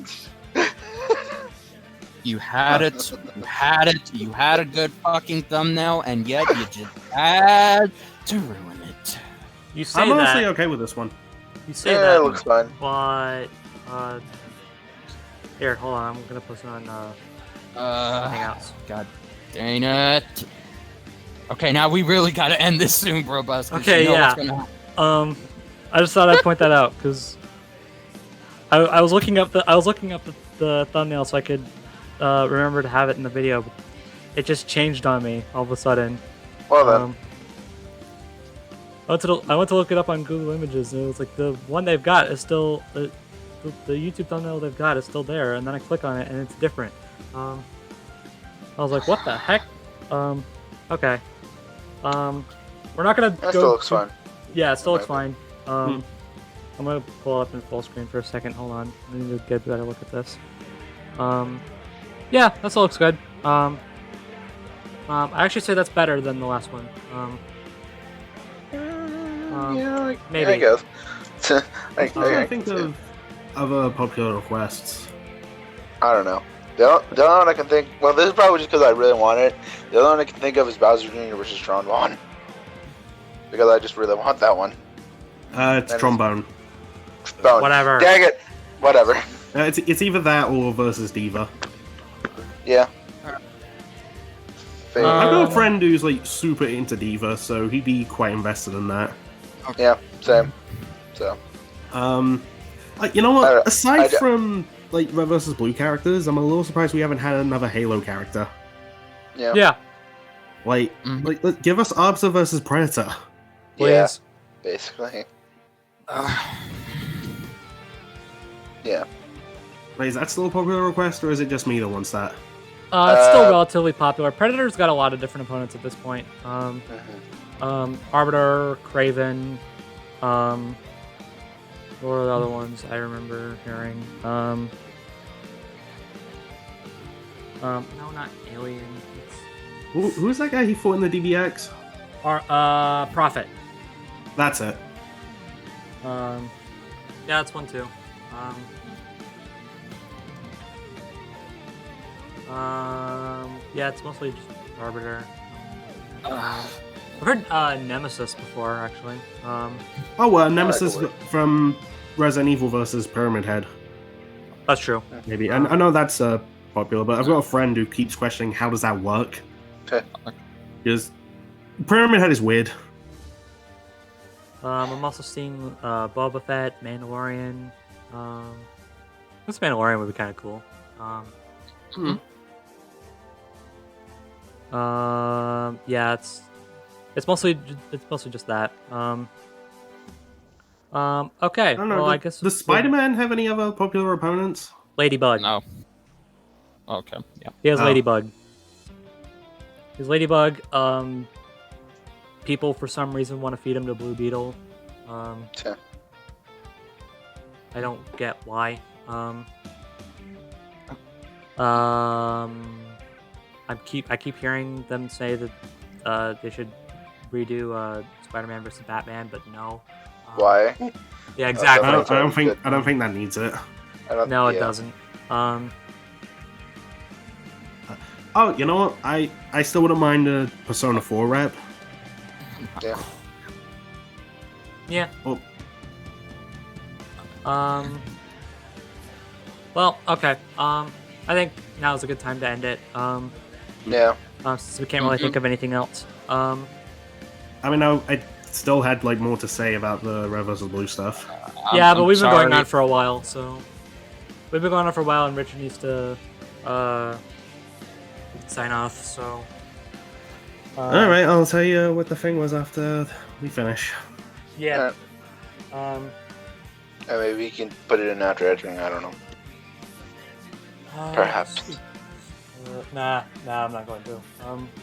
you had it. You had it. You had a good fucking thumbnail, and yet you just had to ruin it. You say I'm honestly that. okay with this one. You say Yeah, that. it looks fine. But here, hold on. I'm gonna post it on Hangouts. God dang it. Okay, now we really gotta end this soon, bro. Okay, yeah. I just thought I'd point that out because I was looking up the thumbnail so I could remember to have it in the video. But it just changed on me all of a sudden. Well then. I went to look it up on Google Images, and it was like the one they've got is still the YouTube thumbnail they've got is still there, and then I click on it and it's different. I was like, what the heck? Okay. We're not gonna That go. still looks fine. Yeah, it still looks fine. I'm gonna pull up in full screen for a second. Hold on. I need to get a better look at this. Yeah, that still looks good. I actually say that's better than the last one. Yeah, maybe. I guess. I'm trying to think of other popular requests. I don't know. The other one I can think. Well, this is probably just because I really want it. The other one I can think of is Bowser Jr. versus Tron Vaughn. Because I just really want that one. It's That is- Trombone. Bone. Whatever. Dang it. Whatever. It's either that or versus Diva. Yeah. I've got a friend who's like super into Diva, so he'd be quite invested in that. Yeah. Same. So. You know what? I Aside don't- from like Red versus Blue characters, I'm a little surprised we haven't had another Halo character. Yeah. Yeah. Like, give us Arbiter versus Predator. Yeah. Please. Basically. Yeah. Like, is that still a popular request, or is it just me that wants that? It's still relatively popular. Predator's got a lot of different opponents at this point. Arbiter, Craven, what were the other ones I remember hearing? No, not Alien. Who's that guy he fought in the DBX? Prophet. That's it. Yeah, that's one too. Yeah, it's mostly just Arbiter. I've heard Nemesis before, actually. Nemesis from Resident Evil versus Pyramid Head. That's true. Maybe. I know that's popular, but I've got a friend who keeps questioning how does that work? Because Pyramid Head is weird. I'm also seeing Boba Fett, Mandalorian. This Mandalorian would be kind of cool. Yeah, it's mostly just that. Okay. I don't know. Well, I guess Does Spider-Man have any other popular opponents? Ladybug. No. Okay. Yeah. He has Oh. Ladybug. His Ladybug. People for some reason want to feed him to Blue Beetle. Yeah. I don't get why. I keep hearing them say that they should redo Spider-Man versus Batman, but no. Why? Yeah, exactly. I don't think that needs it. No, it doesn't. Oh, you know what? I still wouldn't mind a Persona 4 rep. Yeah. Yeah. Oh. Well, okay. I think now is a good time to end it. Yeah. Since we can't really think of anything else. I mean, I still had like more to say about the Red vs. Blue stuff. Yeah, but I'm we've been going sorry. on for a while, so we've been going on for a while, and Richard needs to sign off. So. All right, I'll tell you what the thing was after we finish. Yeah. Maybe we can put it in after editing. I don't know. Perhaps. Nah, I'm not going to.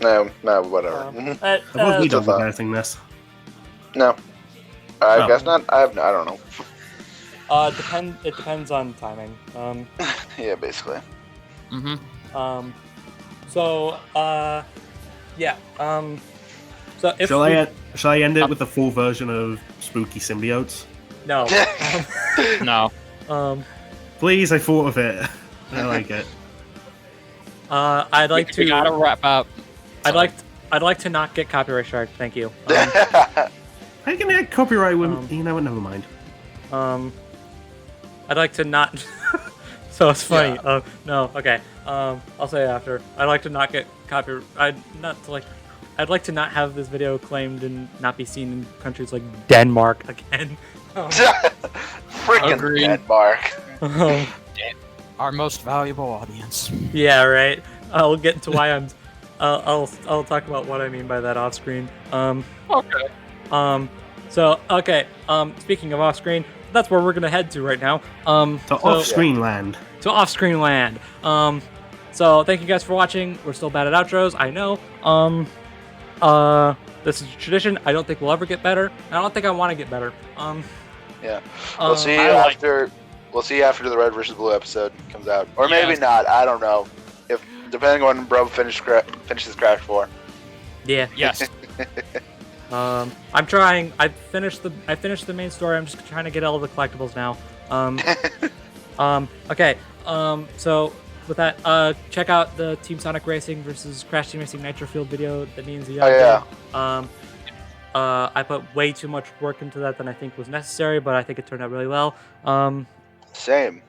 No, whatever. I thought we still done fun. editing this. No. I Oh. guess not. I don't know. It depends on timing. Yeah, basically. So, yeah. So if Shall I end it with the full version of Spooky Symbiotes? No. No. Please, I thought of it. I like it. I'd like We gotta to. wrap up. I'd like to not get copyright strike. Thank you. How you gonna get copyright when you know what? Never mind. I'd like to not. So it's funny. No. Okay. I'll say it after. I'd like to not get copyright. I'd like to not have this video claimed and not be seen in countries like Denmark again. Freaking Agreed. Denmark. Our most valuable audience. Yeah, right. I'll get into why I'm. I'll talk about what I mean by that off screen. Okay. So okay. Speaking of off screen, that's where we're gonna head to right now. To off-screen land. To off screen land. So thank you guys for watching. We're still bad at outros, I know. This is a tradition. I don't think we'll ever get better. I don't think I want to get better. Yeah. We'll see I like- after. We'll see after the Red vs. Blue episode comes out, or maybe not. I don't know. If depending on when Bro finishes Crash 4. Yeah. Yes. I'm trying. I finished the main story. I'm just trying to get all the collectibles now. Okay. So with that, check out the Team Sonic Racing versus Crash Team Racing Nitro Field video that me and ZDogg did. I put way too much work into that than I think was necessary, but I think it turned out really well. Same.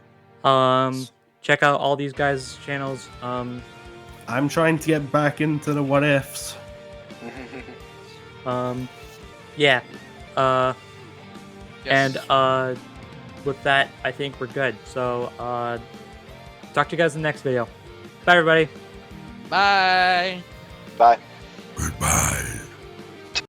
Check out all these guys' channels. I'm trying to get back into the what ifs. Yeah. Yes. And with that, I think we're good. So, talk to you guys in the next video. Bye, everybody. Bye. Bye.